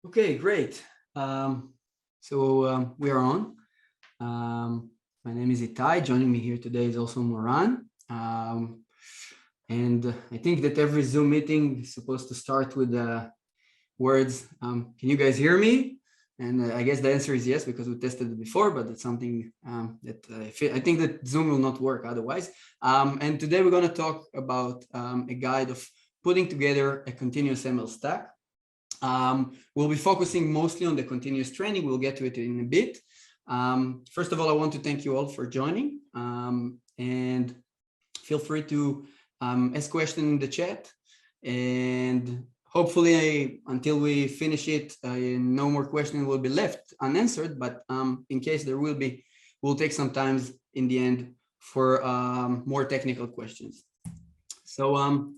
Okay, great. We are on. My name is Itai. Joining me here today is also Moran. And I think that every Zoom meeting is supposed to start with words. Can you guys hear me? And I guess the answer is yes, because we tested it before, but it's something that I think that Zoom will not work otherwise. And today we're going to talk about a guide of putting together a continuous ML stack. We'll be focusing mostly on the continuous training. We'll get to it in a bit. First of all, I want to thank you all for joining, and feel free to ask questions in the chat. And hopefully, until we finish it, no more questions will be left unanswered. But in case there will be, we'll take some time in the end for more technical questions. So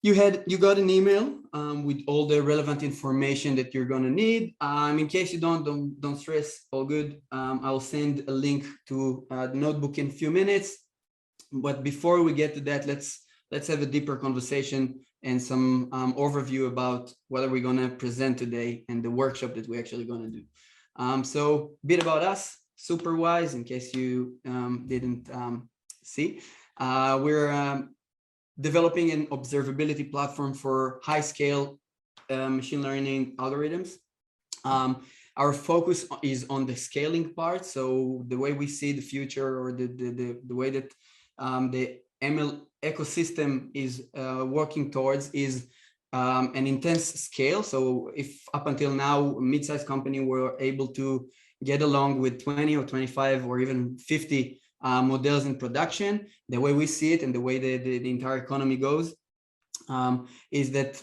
you got an email with all the relevant information that you're gonna need. In case you don't stress, all good. I'll send a link to the notebook in a few minutes. But before we get to that, let's have a deeper conversation and some overview about what are we gonna present today and the workshop that we're actually gonna do. So a bit about us, Superwise, in case you didn't see. We're developing an observability platform for high-scale machine learning algorithms. Our focus is on the scaling part. So the way we see the future, or the way that the ML ecosystem is working towards, is an intense scale. So if up until now, a mid-sized company were able to get along with 20 or 25 or even 50 models in production, the way we see it and the way the entire economy goes is that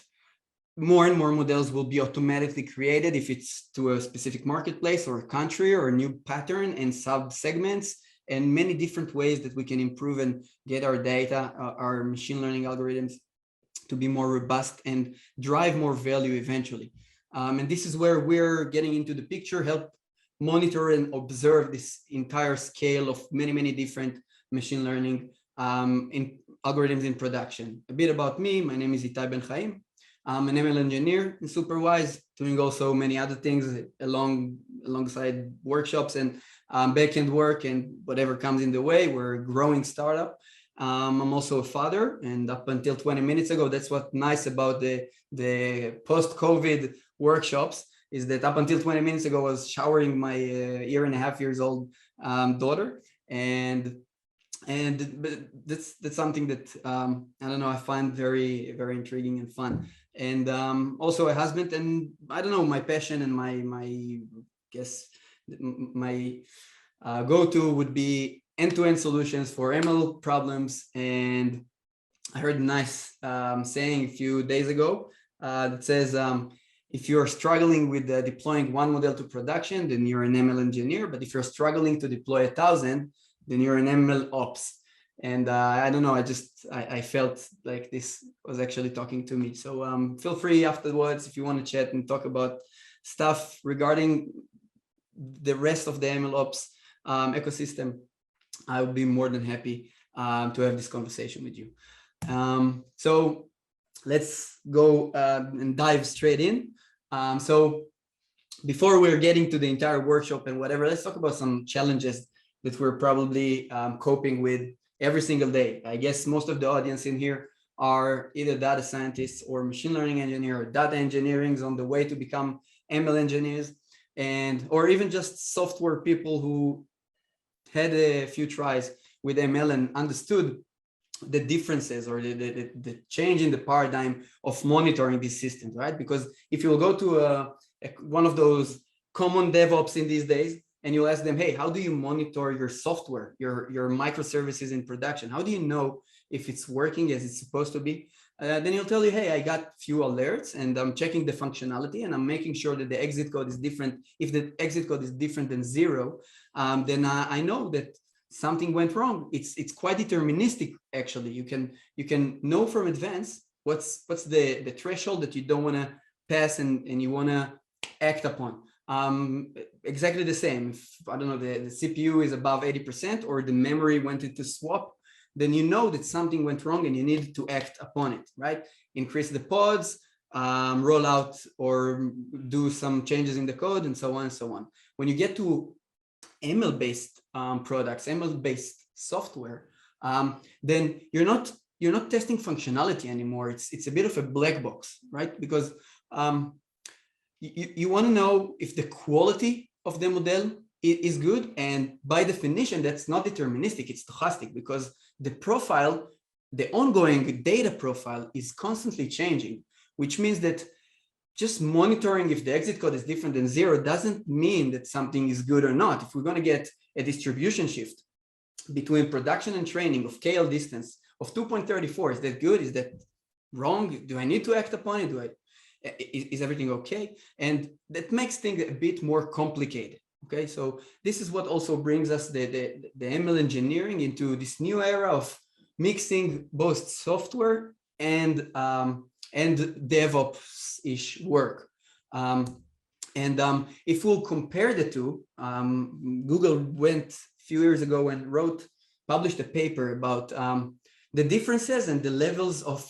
more and more models will be automatically created if it's to a specific marketplace or a country or a new pattern and sub-segments, and many different ways that we can improve and get our data, our machine learning algorithms to be more robust and drive more value eventually. And this is where we're getting into the picture, help monitor and observe this entire scale of many different machine learning in algorithms in production. A bit about me: my name is Itai Ben Chaim. I'm an ML engineer in Superwise, doing also many other things alongside workshops and backend work and whatever comes in the way. We're a growing startup. I'm also a father, and up until 20 minutes ago, that's what's nice about the post-COVID workshops, is that up until 20 minutes ago, I was showering my 1.5-year-old daughter, and that's something that I don't know, I find very intriguing and fun. And also a husband, and I don't know, my passion and my guess my go-to would be end-to-end solutions for ML problems. And I heard a nice saying a few days ago that says, if you're struggling with deploying one model to production, then you're an ML engineer. But if you're struggling to deploy 1,000, then you're an MLOps. And I don't know, I felt like this was actually talking to me. So feel free afterwards, if you want to chat and talk about stuff regarding the rest of the MLOps ecosystem. I would be more than happy to have this conversation with you. So let's go and dive straight in. So before we're getting to the entire workshop and whatever, let's talk about some challenges that we're probably coping with every single day. I guess most of the audience in here are either data scientists or machine learning engineer or data engineering on the way to become ML engineers, or even just software people who had a few tries with ML and understood the differences or the change in the paradigm of monitoring these systems, right? Because if you will go to one of those common DevOps in these days, and you'll ask them, hey, how do you monitor your software, your microservices in production? How do you know if it's working as it's supposed to be? Then he'll tell you, hey, I got few alerts and I'm checking the functionality and I'm making sure that the exit code is different. If the exit code is different than 0, then I know that something went wrong. It's quite deterministic, actually. You can know from advance what's the threshold that you don't want to pass and you want to act upon. Exactly the same. If, I don't know, the CPU is above 80% or the memory went into swap, then you know that something went wrong and you need to act upon it, right? Increase the pods, roll out or do some changes in the code and so on and so on. When you get to ML-based products, ML-based software, then you're not testing functionality anymore. It's a bit of a black box, right? Because you want to know if the quality of the model is good, and by definition, that's not deterministic, it's stochastic, because the profile, the ongoing data profile is constantly changing, which means that just monitoring if the exit code is different than 0 doesn't mean that something is good or not. If we're going to get a distribution shift between production and training of KL distance of 2.34, is that good? Is that wrong? Do I need to act upon it? Is everything okay? And that makes things a bit more complicated. Okay, so this is what also brings us the ML engineering into this new era of mixing both software and DevOps-ish work. If we'll compare the two, Google went a few years ago and published a paper about the differences and the levels of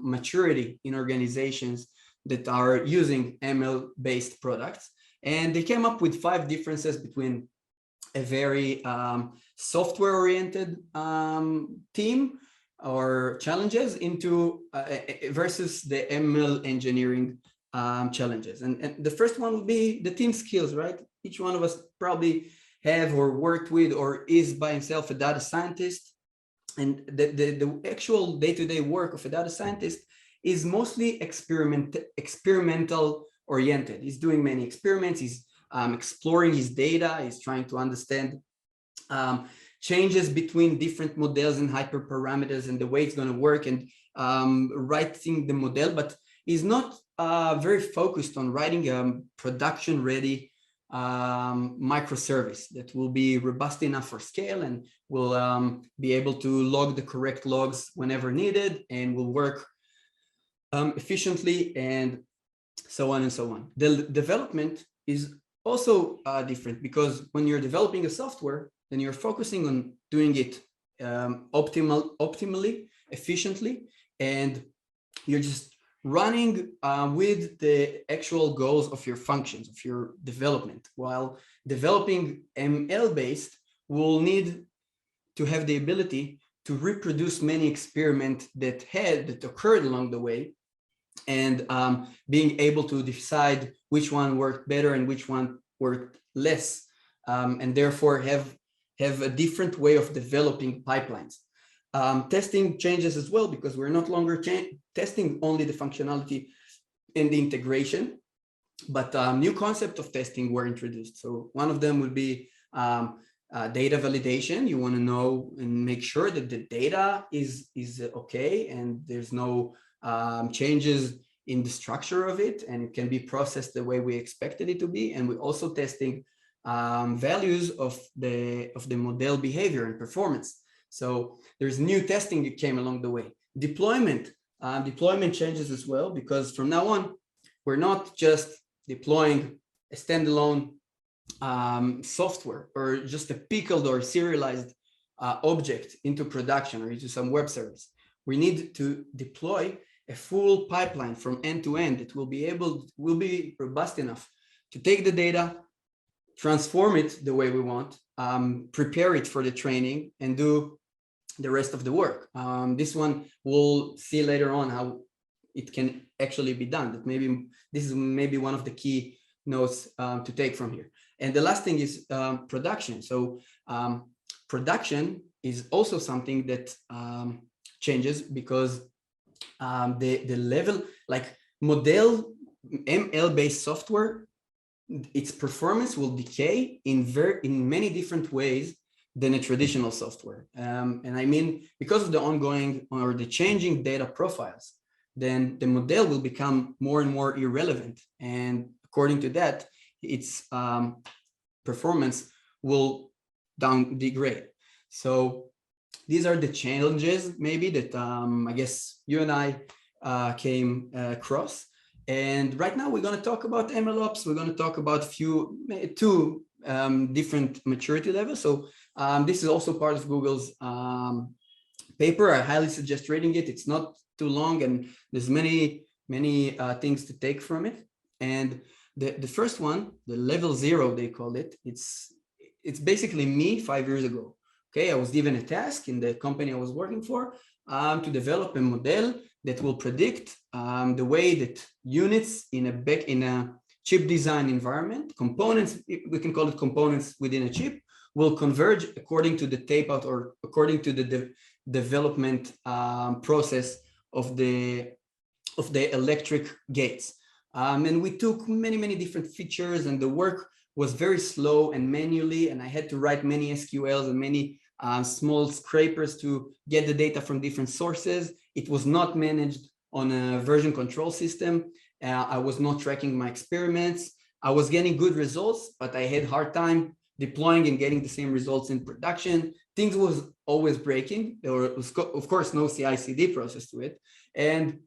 maturity in organizations that are using ML-based products. And they came up with 5 differences between a very software-oriented team or challenges into versus the ML engineering challenges. And the first one would be the team skills, right? Each one of us probably have or worked with or is by himself a data scientist. And the actual day-to-day work of a data scientist is mostly experimental oriented. He's doing many experiments, he's exploring his data, he's trying to understand changes between different models and hyperparameters and the way it's going to work, and writing the model, but he's not very focused on writing a production-ready microservice that will be robust enough for scale and will be able to log the correct logs whenever needed and will work efficiently, and so on and so on. The development is also different, because when you're developing a software, then you're focusing on doing it optimally, efficiently, and you're just running with the actual goals of your functions, of your development. While developing ML-based will need to have the ability to reproduce many experiments that occurred along the way, and being able to decide which one worked better and which one worked less, and therefore have a different way of developing pipelines. Testing changes as well, because we're not longer testing only the functionality and the integration, but new concept of testing were introduced. So one of them would be data validation. You want to know and make sure that the data is okay and there's no changes in the structure of it, and it can be processed the way we expected it to be. And we're also testing values of the model behavior and performance. So there's new testing that came along the way. Deployment changes as well, because from now on, we're not just deploying a standalone software or just a pickled or serialized object into production or into some web service. We need to deploy a full pipeline from end to end that will be robust enough to take the data, transform it the way we want, prepare it for the training, and do the rest of the work. This one we'll see later on how it can actually be done. That maybe this is maybe one of the key notes to take from here. And the last thing is production. So production is also something that changes, because the level, like model ML-based software, its performance will decay in many different ways than a traditional software. And I mean, because of the ongoing or the changing data profiles, then the model will become more and more irrelevant. And according to that, its performance will degrade. So these are the challenges maybe that I guess you and I came across. And right now we're going to talk about MLOps. We're going to talk about two different maturity levels. So this is also part of Google's paper. I highly suggest reading it. It's not too long, and there's many things to take from it. And the first one, the level 0, they called it. It's basically me 5 years ago. Okay, I was given a task in the company I was working for to develop a model that will predict the way that units in a chip design environment, components, we can call it components within a chip, will converge according to the tape out or according to the development process of the electric gates. And we took many different features, and the work was very slow and manually, and I had to write many SQLs and many small scrapers to get the data from different sources. It was not managed on a version control system. I was not tracking my experiments. I was getting good results, but I had a hard time deploying and getting the same results in production. Things was always breaking. There was, of course, no CI/CD process to it. And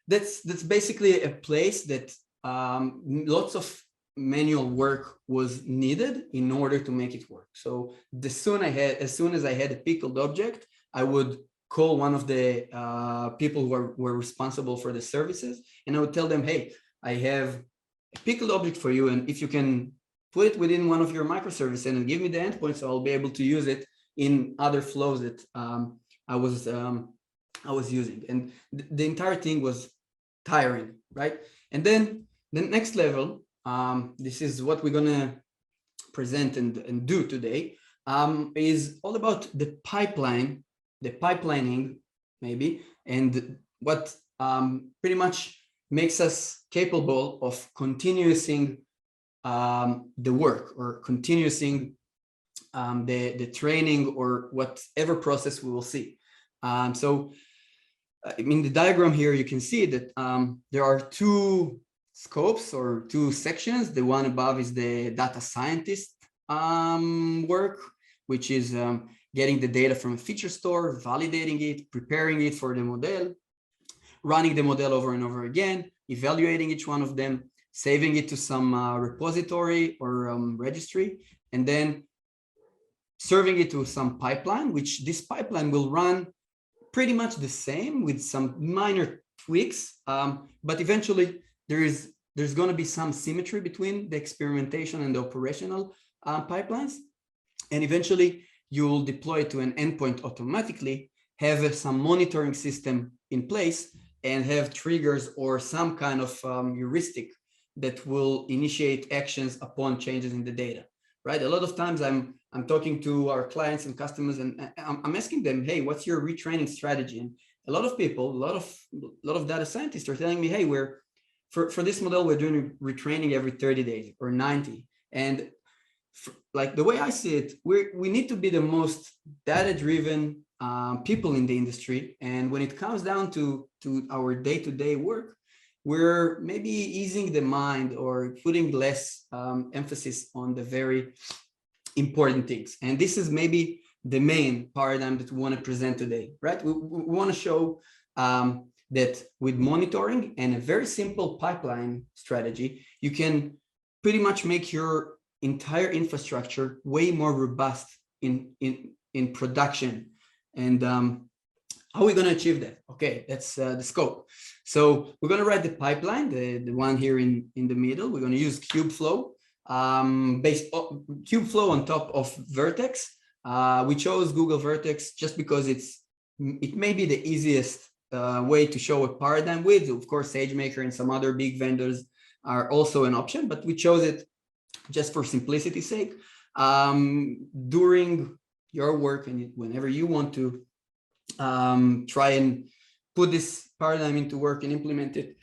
that's basically a place that lots of manual work was needed in order to make it work. So as soon as I had a pickled object, I would call one of the people who were responsible for the services, and I would tell them, hey, I have a pickled object for you, and if you can put it within one of your microservices and give me the endpoint, so I'll be able to use it in other flows that I was using. And the entire thing was tiring, right? And then the next level, this is what we're gonna present and do today, is all about the pipelining maybe, and what pretty much makes us capable of continuing the work or continuing the training or whatever process we will see. So in the diagram here, you can see that there are two scopes or two sections. The one above is the data scientist work, which is getting the data from a feature store, validating it, preparing it for the model, running the model over and over again, evaluating each one of them, saving it to some repository or registry, and then serving it to some pipeline, which this pipeline will run pretty much the same with some minor tweaks, but eventually there's going to be some symmetry between the experimentation and the operational pipelines, and eventually you'll deploy it to an endpoint automatically, have some monitoring system in place, and have triggers or some kind of heuristic that will initiate actions upon changes in the data, right? A lot of times I'm talking to our clients and customers, and I'm asking them, hey, what's your retraining strategy? And a lot of people, a lot of data scientists are telling me, hey, for this model, we're doing retraining every 30 days or 90. And like the way I see it, we need to be the most data-driven people in the industry. And when it comes down to our day-to-day work, we're maybe easing the mind or putting less emphasis on the very important things. And this is maybe the main paradigm that we want to present today, right? We want to show that with monitoring and a very simple pipeline strategy, you can pretty much make your entire infrastructure way more robust in production. And how are we going to achieve that? Okay, that's the scope. So we're going to write the pipeline, the one here in the middle. We're going to use Kubeflow, Kubeflow on top of Vertex. We chose Google Vertex just because it may be the easiest way to show a paradigm with. Of course, SageMaker and some other big vendors are also an option, but we chose it just for simplicity's sake. During your work and whenever you want to try and put this paradigm into work and implement it,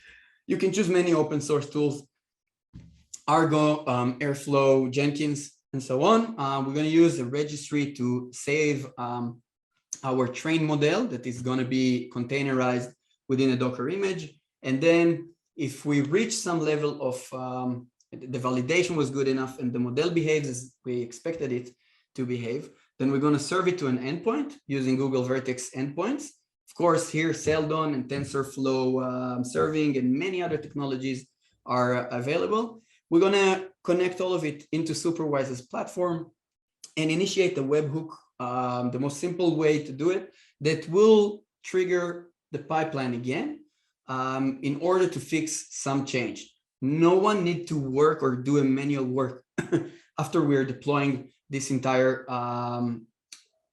you can choose many open source tools, Argo, Airflow, Jenkins, and so on. We're going to use a registry to save our train model that is going to be containerized within a Docker image. And then if we reach some level of the validation was good enough and the model behaves as we expected it to behave, then we're going to serve it to an endpoint using Google Vertex endpoints. Of course, here Seldon and TensorFlow serving and many other technologies are available. We're going to connect all of it into Superwise's platform and initiate the webhook, the most simple way to do it, that will trigger the pipeline again. in order to fix some change. No one need to work or do a manual work after we're deploying this entire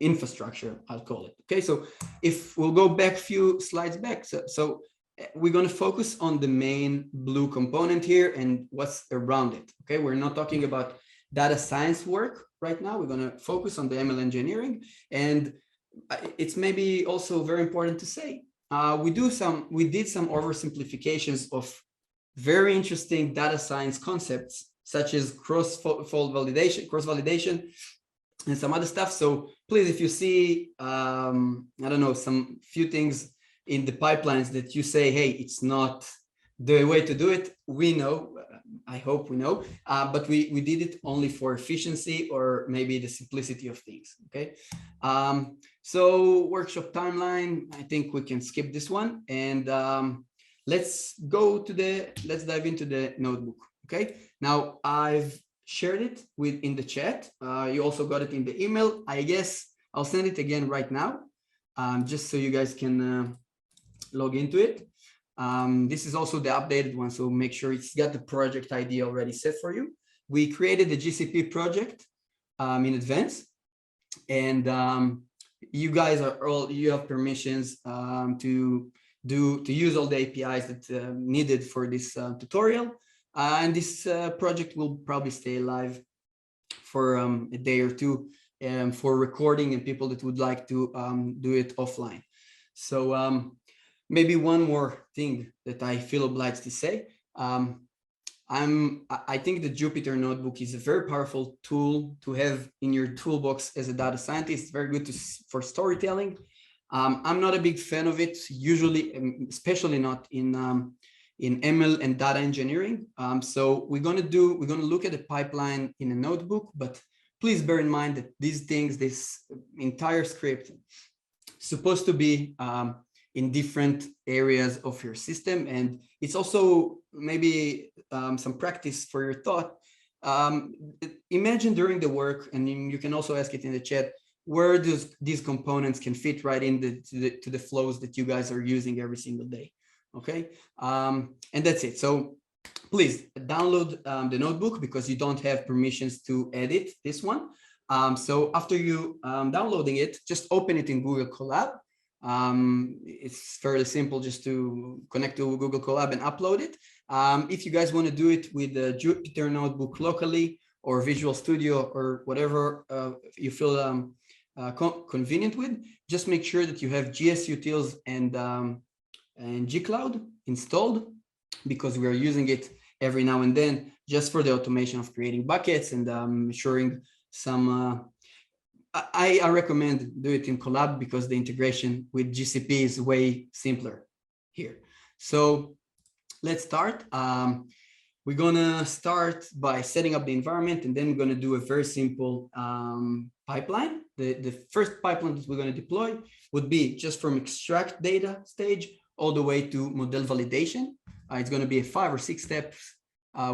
infrastructure, I'll call it. Okay, so if we'll go back a few slides back, so we're going to focus on the main blue component here and what's around it. Okay, we're not talking about data science work right now. We're going to focus on the ML engineering, and it's maybe also very important to say we did some oversimplifications of very interesting data science concepts such as cross-fault validation, cross-validation, and some other stuff. So please, if you see, I don't know, some few things in the pipelines that you say, hey, it's not the way to do it, we know, I hope we know, but we did it only for efficiency or maybe the simplicity of things, okay? So workshop timeline, I think we can skip this one, and let's dive into the notebook, okay? Now, I've shared it in the chat. You also got it in the email. I guess I'll send it again right now, just so you guys can log into it. This is also the updated one, so make sure it's got the project ID already set for you. We created the GCP project in advance, and you guys you have permissions to use all the APIs that needed for this tutorial. And this project will probably stay live for a day or two for recording and people that would like to do it offline. So maybe one more thing that I feel obliged to say. I think the Jupyter Notebook is a very powerful tool to have in your toolbox as a data scientist. It's very good for storytelling. I'm not a big fan of it, usually, especially not in ML and data engineering. So we're going to look at the pipeline in a notebook, but please bear in mind that these things, this entire script, supposed to be in different areas of your system. And it's also maybe some practice for your thought. Imagine during the work, and you can also ask it in the chat, where these components can fit right to the flows that you guys are using every single day. Okay, and that's it. So please download the notebook because you don't have permissions to edit this one. So after you downloading it, just open it in Google Colab. It's fairly simple just to connect to Google Colab and upload it. If you guys want to do it with the Jupyter Notebook locally or Visual Studio or whatever you feel convenient with, just make sure that you have GSUtils and G-Cloud installed, because we are using it every now and then just for the automation of creating buckets and ensuring some I recommend do it in Colab because the integration with GCP is way simpler here. So let's start. We're gonna start by setting up the environment, and then we're gonna do a very simple pipeline. The first pipeline that we're gonna deploy would be just from extract data stage all the way to model validation. It's gonna be a 5 or 6 steps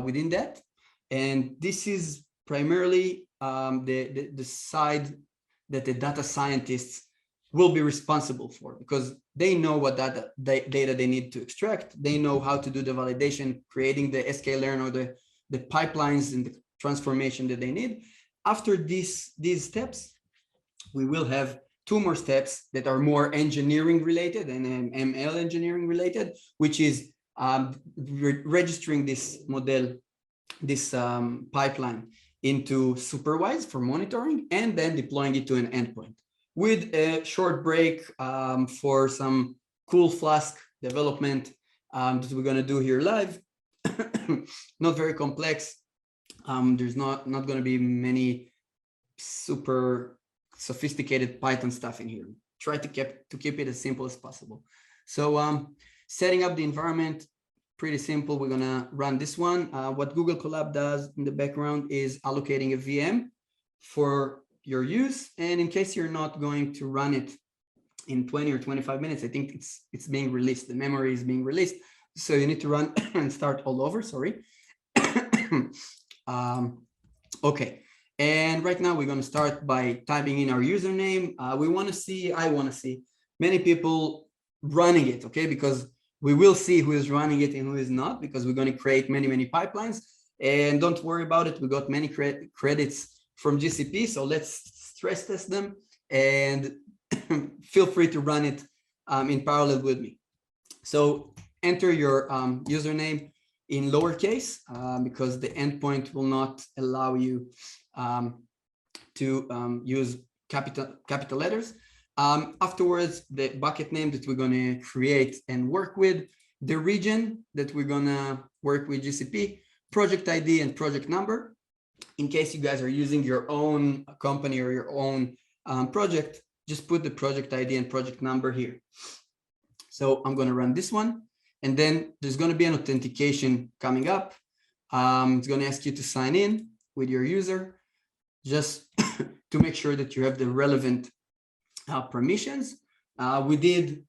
within that. And this is primarily the side that the data scientists will be responsible for, because they know what data they need to extract. They know how to do the validation, creating the sklearn or the pipelines and the transformation that they need. After these steps, we will have 2 more steps that are more engineering related and ML engineering related, which is registering this model, this pipeline into Superwise for monitoring, and then deploying it to an endpoint with a short break for some cool Flask development that we're going to do here live. Not very complex. There's not going to be many super sophisticated Python stuff in here. Try to keep it as simple as possible. So setting up the environment, pretty simple. We're going to run this one. What Google Colab does in the background is allocating a VM for your use. And in case you're not going to run it in 20 or 25 minutes, I think it's being released. The memory is being released. So you need to run and start all over, sorry. Okay. And right now we're going to start by typing in our username. I want to see many people running it, okay? Because we will see who is running it and who is not, because we're going to create many pipelines. And don't worry about it. We got many credits from GCP. So let's stress test them and feel free to run it in parallel with me. So enter your username in lowercase because the endpoint will not allow you to use capital letters. Afterwards, the bucket name that we're going to create and work with, the region that we're going to work with GCP, project ID and project number. In case you guys are using your own company or your own project, just put the project ID and project number here. So I'm going to run this one. And then there's going to be an authentication coming up. It's going to ask you to sign in with your user, just to make sure that you have the relevant permissions. We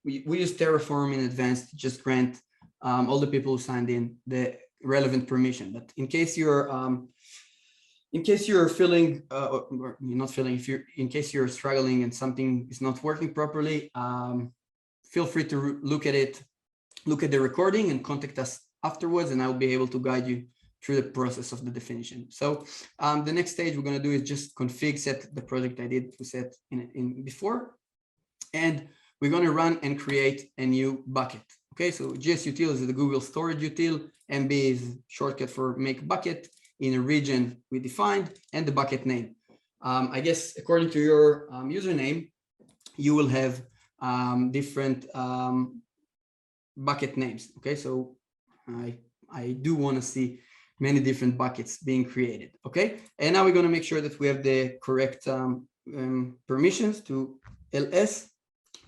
used Terraform in advance to just grant all the people who signed in the relevant permission. But in case you're feeling, or you're not feeling, in case you're struggling and something is not working properly, feel free to look at it, look at the recording and contact us afterwards, and I'll be able to guide you through the process of the definition. So the next stage we're going to do is just config set the project I did to set in before, and we're going to run and create a new bucket. Okay, so gsutil is the Google storage util, MB is shortcut for make bucket, in a region we defined, and the bucket name. I guess according to your username, you will have different bucket names. Okay, so I do want to see many different buckets being created. Okay, and now we're going to make sure that we have the correct permissions to ls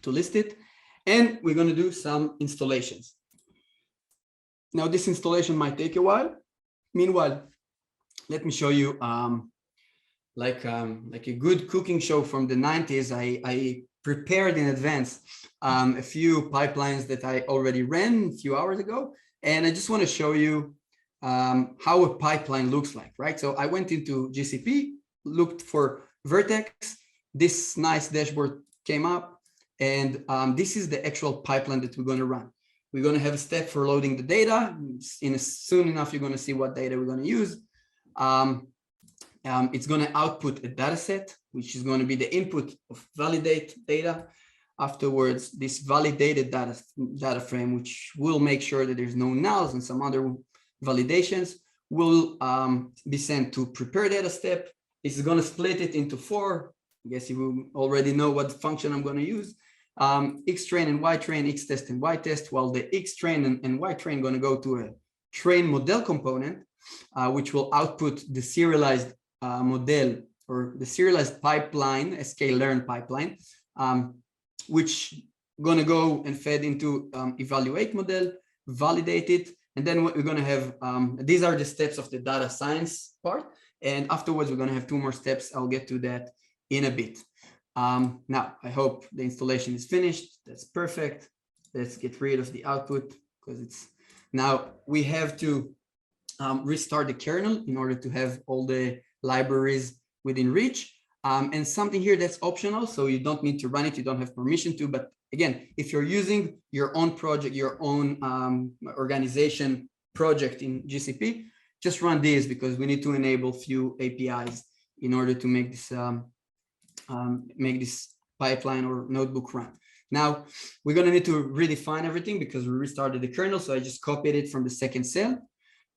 to list it, and we're going to do some installations. Now this installation might take a while. Meanwhile, let me show you like a good cooking show from the 90s. I prepared in advance a few pipelines that I already ran a few hours ago, and I just want to show you how a pipeline looks like, right? So I went into GCP, looked for Vertex, this nice dashboard came up, and this is the actual pipeline that we're going to run. We're going to have a step for loading the data. Soon enough, you're going to see what data we're going to use. It's going to output a data set, which is going to be the input of validate data. Afterwards, this validated data frame, which will make sure that there's no nulls and some other validations, will be sent to prepare data step. This is going to split it into 4. I guess you already know what function I'm going to use. X-train and Y-train, X-test and Y-test, while the X-train and Y-train are going to go to a train model component, which will output the serialized model or the serialized pipeline, sklearn pipeline, which going to go and fed into evaluate model, validate it, and then what we're going to have, these are the steps of the data science part, and afterwards we're going to have 2 more steps. I'll get to that in a bit. Now, I hope the installation is finished. That's perfect. Let's get rid of the output because it's now we have to restart the kernel in order to have all the libraries within reach. And something here that's optional, so you don't need to run it, you don't have permission to, but again, if you're using your own project, your own organization project in GCP, just run this because we need to enable few APIs in order to make this pipeline or notebook run. Now, we're going to need to redefine everything because we restarted the kernel, so I just copied it from the second cell,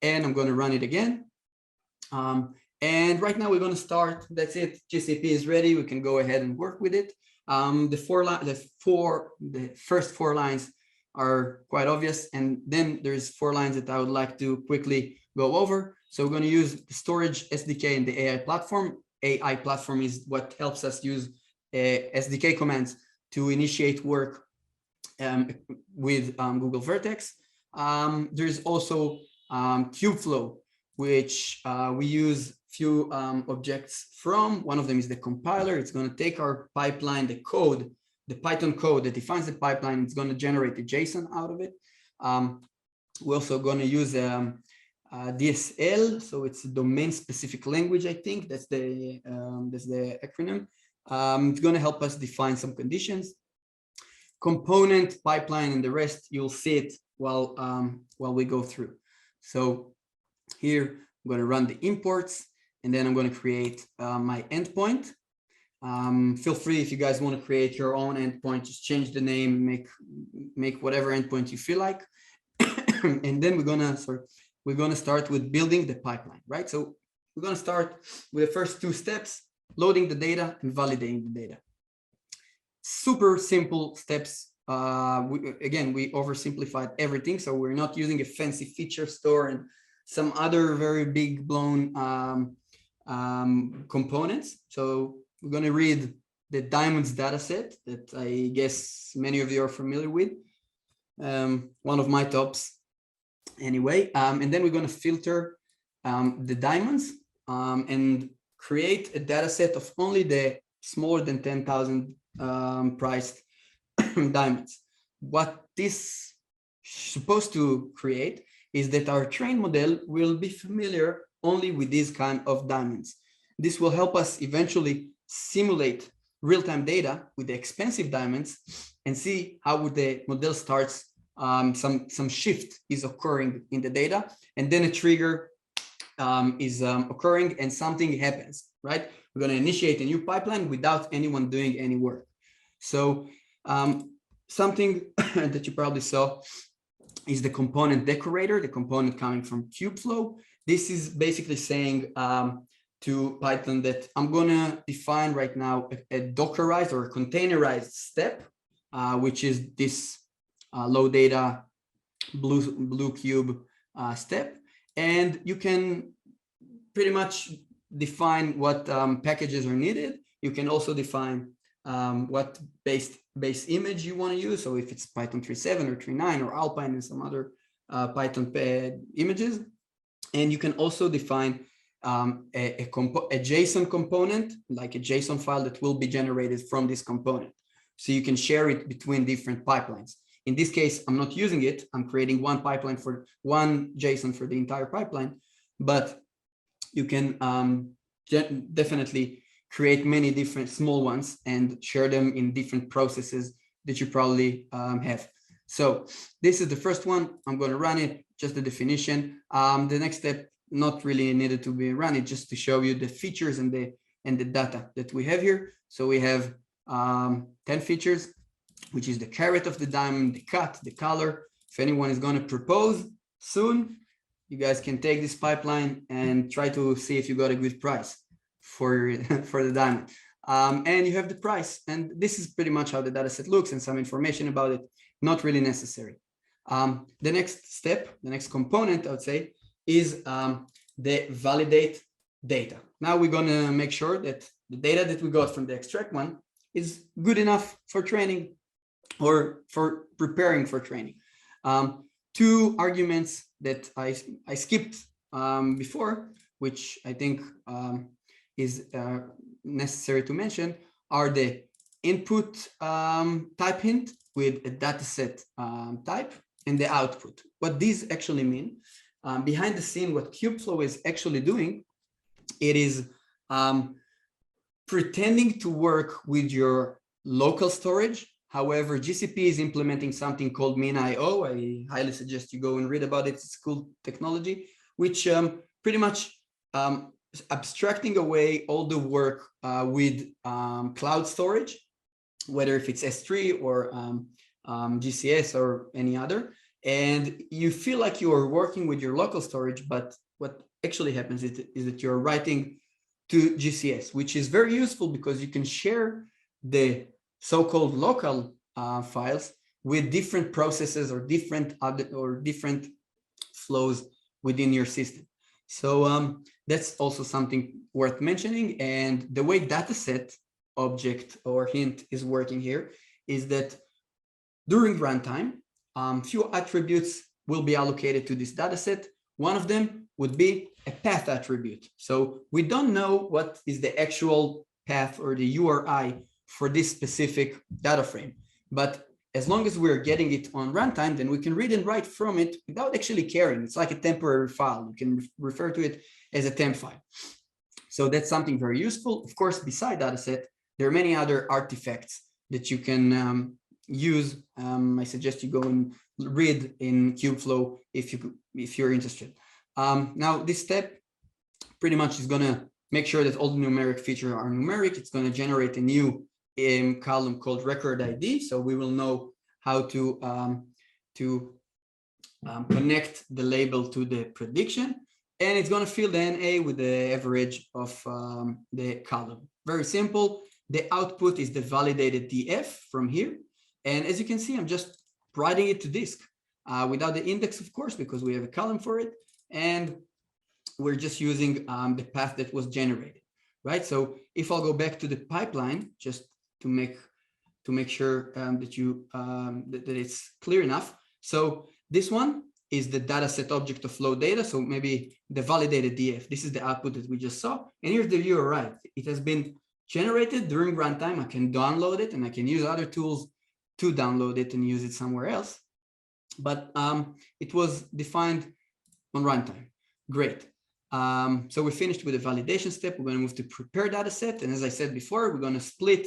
and I'm going to run it again. And right now we're going to start. That's it. GCP is ready. We can go ahead and work with it. The first 4 lines are quite obvious, and then there's 4 lines that I would like to quickly go over. So we're going to use the storage SDK and the AI platform. AI platform is what helps us use SDK commands to initiate work with Google Vertex. There's also Kubeflow, which we use few objects from. One of them is the compiler. It's going to take our pipeline, the code, the Python code that defines the pipeline. It's going to generate a JSON out of it. We're also going to use DSL, so it's a domain-specific language. I think that's the acronym. It's going to help us define some conditions. Component, pipeline, and the rest, you'll see it while we go through. So here I'm going to run the imports, and then I'm going to create my endpoint. Feel free, if you guys want to create your own endpoint, just change the name, make whatever endpoint you feel like. And then we're gonna start with building the pipeline, right? So we're gonna start with the first two steps: loading the data and validating the data. Super simple steps. Again, we oversimplified everything, so we're not using a fancy feature store and some other very big blown components. So we're going to read the diamonds dataset that I guess many of you are familiar with. One of my tops anyway. And then we're going to filter the diamonds and create a dataset of only the smaller than 10,000 priced diamonds. What this is supposed to create is that our trained model will be familiar only with these kind of diamonds. This will help us eventually simulate real-time data with the expensive diamonds and see how the model starts, some shift is occurring in the data, and then a trigger is occurring and something happens, right? We're going to initiate a new pipeline without anyone doing any work. So something that you probably saw is the component decorator, the component coming from Kubeflow. This is basically saying to Python that I'm going to define right now a Dockerized or a containerized step, which is this low data blue cube step. And you can pretty much define what packages are needed. You can also define what base image you want to use. So if it's Python 3.7 or 3.9 or Alpine and some other Python images. And you can also define a JSON component, like a JSON file that will be generated from this component. So you can share it between different pipelines. In this case, I'm not using it. I'm creating one pipeline for one JSON for the entire pipeline, but you can definitely create many different small ones and share them in different processes that you probably have. So this is the first one. I'm going to run it, just the definition. The next step, not really needed to be run it, just to show you the features and the data that we have here. So we have 10 features, which is the carat of the diamond, the cut, the color. If anyone is going to propose soon, you guys can take this pipeline and try to see if you got a good price for the diamond. And you have the price. And this is pretty much how the dataset looks and some information about it, not really necessary. The next step, the next component, I would say, is the validate data. Now we're going to make sure that the data that we got from the extract one is good enough for training or for preparing for training. Two arguments that I skipped before, which I think is necessary to mention, are the input type hint with a dataset type and the output. What these actually mean, behind the scene, what Kubeflow is actually doing, it is pretending to work with your local storage. However, GCP is implementing something called min.io. I highly suggest you go and read about it. It's cool technology, which pretty much abstracting away all the work with cloud storage, whether if it's S3 or GCS or any other. And you feel like you are working with your local storage, but what actually happens is that you're writing to GCS, which is very useful because you can share the so-called local files with different processes or different flows within your system. So that's also something worth mentioning. And the way dataset object or hint is working here is that during runtime, few attributes will be allocated to this dataset. One of them would be a path attribute. So we don't know what is the actual path or the URI for this specific data frame. But as long as we're getting it on runtime, then we can read and write from it without actually caring. It's like a temporary file. You can refer to it as a temp file. So that's something very useful. Of course, beside dataset, there are many other artifacts that you can use, I suggest you go and read in Kubeflow if you're interested. Now this step pretty much is gonna make sure that all the numeric features are numeric. It's gonna generate a new column called record ID, so we will know how to connect the label to the prediction, and it's going to fill the NA with the average of the column. Very simple. The output is the validated DF from here, and as you can see, I'm just writing it to disk without the index, of course, because we have a column for it, and we're just using the path that was generated, right? So if I'll go back to the pipeline, just to make sure that you that it's clear enough. So this one is the dataset object of flow data. So maybe the validated DF. This is the output that we just saw. And here's the URI. It has been generated during runtime. I can download it, and I can use other tools to download it and use it somewhere else. But it was defined on runtime. Great. So we finished with the validation step. We're going to move to prepare dataset. And as I said before, we're going to split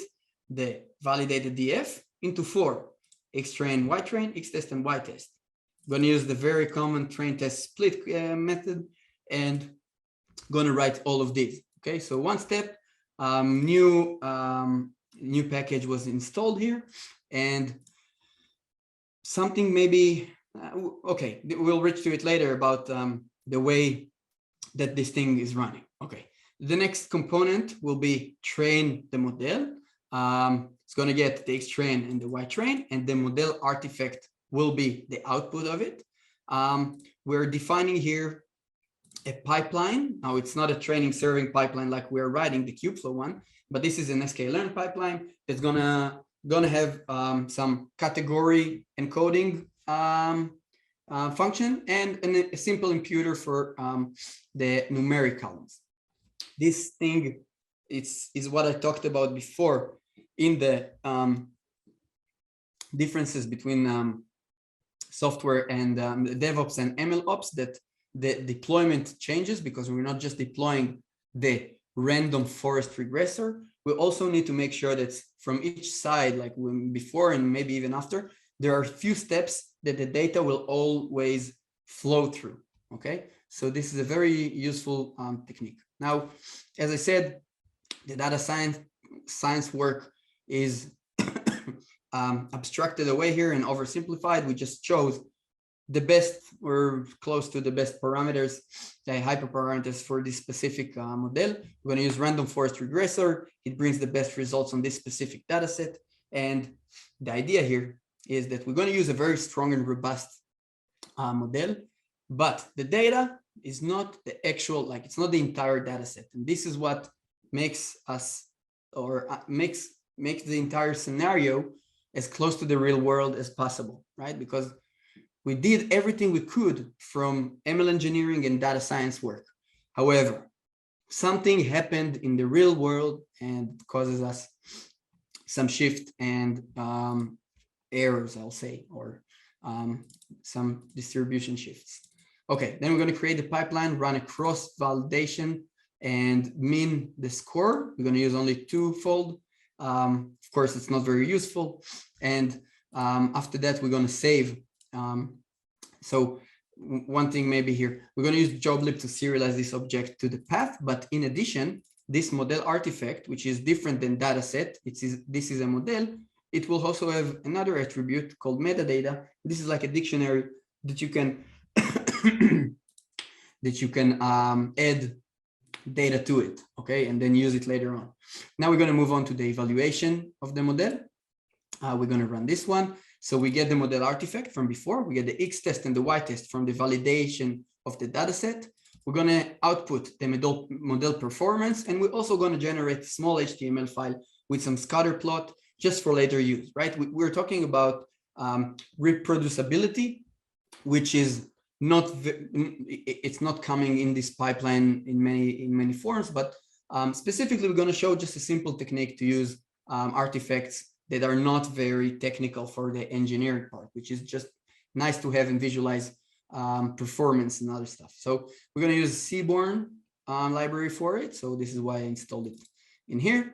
the validated DF into 4: X-train, Y-train, X-test, and Y-test. I'm going to use the very common train test split method, and going to write all of these. Okay, so one step, new package was installed here, and something maybe, okay, we'll reach to it later about the way that this thing is running. Okay, the next component will be train the model. It's going to get the X-train and the Y-train, and the model artifact will be the output of it. We're defining here a pipeline. Now, it's not a training serving pipeline like we're writing the Kubeflow one, but this is an sklearn pipeline that's gonna have some category encoding function and a simple imputer for the numeric columns. This thing is what I talked about before in the differences between software and DevOps and MLOps, that the deployment changes because we're not just deploying the random forest regressor. We also need to make sure that from each side, like before and maybe even after, there are a few steps that the data will always flow through. Okay, so this is a very useful technique. Now, as I said, the data science work is abstracted away here and oversimplified. We just chose the best or close to the best parameters, the hyperparameters for this specific model. We're going to use random forest regressor. It brings the best results on this specific data set. And the idea here is that we're going to use a very strong and robust model, but the data is not the actual, like it's not the entire data set. And this is what makes us, or makes the entire scenario as close to the real world as possible, right? Because we did everything we could from ML engineering and data science work. However, something happened in the real world and causes us some shift and errors, I'll say, or some distribution shifts. Okay, then we're going to create the pipeline, run a cross validation, and min the score. We're going to use only twofold. Of course, it's not very useful. And after that, we're going to save. So one thing maybe here, we're going to use joblib to serialize this object to the path. But in addition, this model artifact, which is different than data set, this is a model. It will also have another attribute called metadata. This is like a dictionary that you can add data to it, okay, and then use it later on. Now we're going to move on to the evaluation of the model. We're going to run this one. So we get the model artifact from before. We get the X test and the Y test from the validation of the data set. We're going to output the model performance, and we're also going to generate a small HTML file with some scatter plot just for later use, right? We're talking about reproducibility, which is not, it's not coming in this pipeline in many forms, but specifically, we're going to show just a simple technique to use artifacts that are not very technical for the engineering part, which is just nice to have and visualize performance and other stuff. So we're going to use Seaborn library for it. So this is why I installed it in here.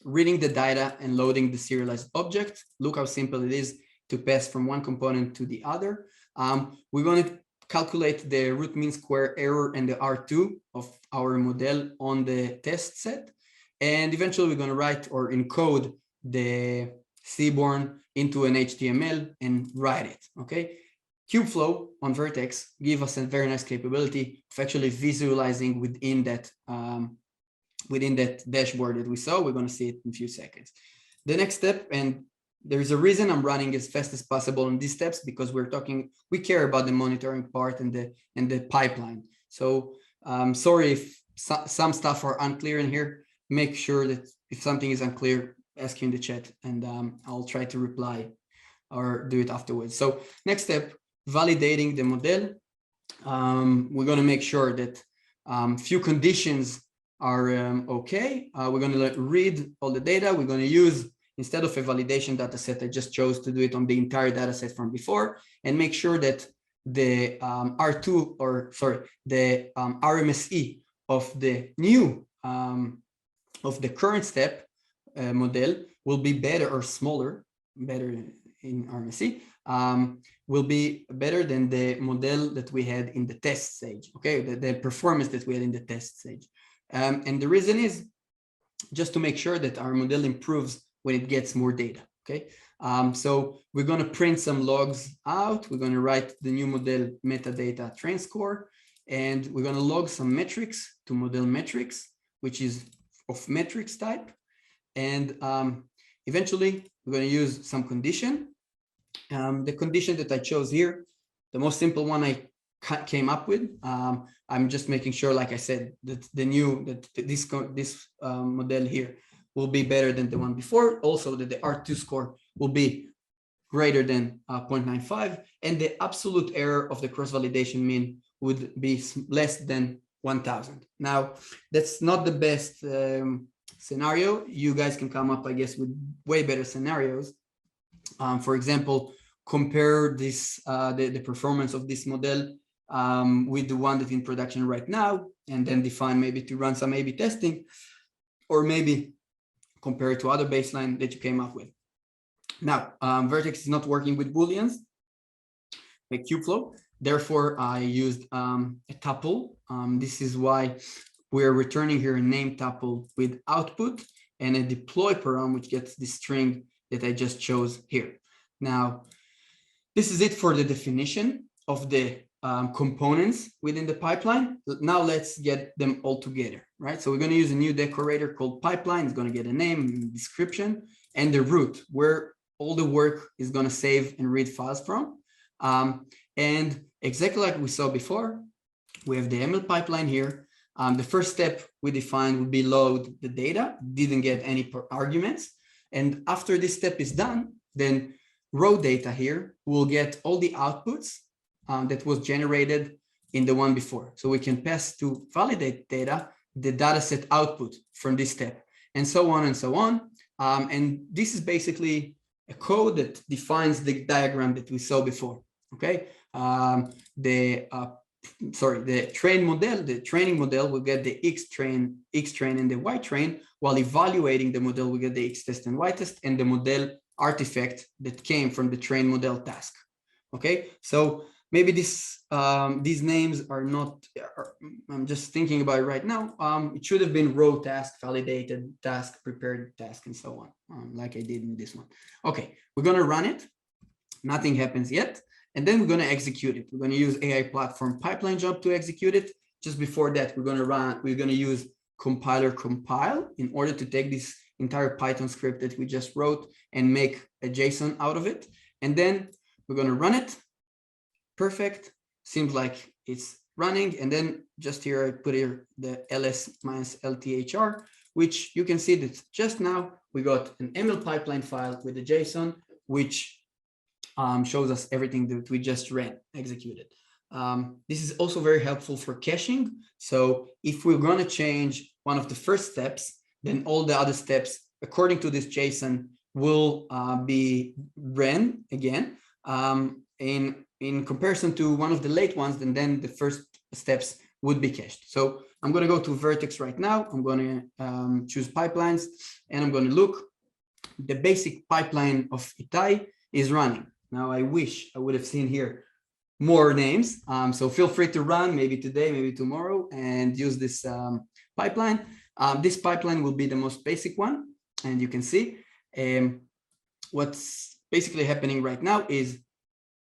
reading the data and loading the serialized object. Look how simple it is to pass from one component to the other. We're going to calculate the root mean square error and the R2 of our model on the test set. And eventually we're going to write or encode the Seaborn into an HTML and write it, okay? Kubeflow on Vertex give us a very nice capability of actually visualizing within that dashboard that we saw. We're going to see it in a few seconds. The next step, and there's a reason I'm running as fast as possible on these steps, because we care about the monitoring part and the pipeline. So sorry if some stuff are unclear in here. Make sure that if something is unclear, ask you in the chat, and I'll try to reply or do it afterwards. So next step, validating the model. We're going to make sure that few conditions are okay. We're going to read all the data. We're going to use, instead of a validation data set, I just chose to do it on the entire data set from before, and make sure that the R2, or sorry, the RMSE of the new, of the current step model will be better or smaller, better in RMSE, will be better than the model that we had in the test stage, okay, the performance that we had in the test stage. And the reason is just to make sure that our model improves when it gets more data, okay? So we're going to print some logs out. We're going to write the new model metadata train score, and we're going to log some metrics to model metrics, which is of metrics type. And eventually we're going to use some condition. The condition that I chose here, the most simple one I came up with. I'm just making sure, like I said, that this model here will be better than the one before. Also, that the R2 score will be greater than 0.95, and the absolute error of the cross-validation mean would be less than 1,000. Now, that's not the best scenario. You guys can come up, I guess, with way better scenarios. For example, compare this the performance of this model with the one that's in production right now, and then define maybe to run some A/B testing, or maybe compare it to other baseline that you came up with. Now, Vertex is not working with Booleans like Kubeflow. Therefore, I used a tuple. This is why we're returning here a name tuple with output and a deploy param, which gets the string that I just chose here. Now, this is it for the definition of the components within the pipeline. Now let's get them all together, right? So we're going to use a new decorator called pipeline. It's going to get a name, description, and the root where all the work is going to save and read files from. And exactly like we saw before, we have the ML pipeline here. The first step we defined would be load the data, didn't get any arguments. And after this step is done, then raw data here will get all the outputs that was generated in the one before. So we can pass to validate data, the dataset output from this step, and so on and so on. And this is basically a code that defines the diagram that we saw before, okay? The training model will get the X train and the Y train, while evaluating the model we get the X test and Y test and the model artifact that came from the train model task. Okay, so maybe these names are not, I'm just thinking about it right now. It should have been row task, validated task, prepared task, and so on, like I did in this one. Okay, we're gonna run it. Nothing happens yet. And then we're going to execute it. We're going to use AI platform pipeline job to execute it. Just before that, we're going to use compiler compile in order to take this entire Python script that we just wrote and make a JSON out of it. And then we're going to run it. Perfect. Seems like it's running. And then just here, I put here the ls-lthr, which you can see that just now we got an ML pipeline file with the JSON, which shows us everything that we just executed. This is also very helpful for caching. So if we're going to change one of the first steps, then all the other steps, according to this JSON, will be ran again. In comparison to one of the late ones, and then the first steps would be cached. So I'm going to go to Vertex right now. I'm going to choose pipelines, and I'm going to look. The basic pipeline of Itai is running. Now, I wish I would have seen here more names. So feel free to run maybe today, maybe tomorrow, and use this pipeline. This pipeline will be the most basic one. And you can see what's basically happening right now is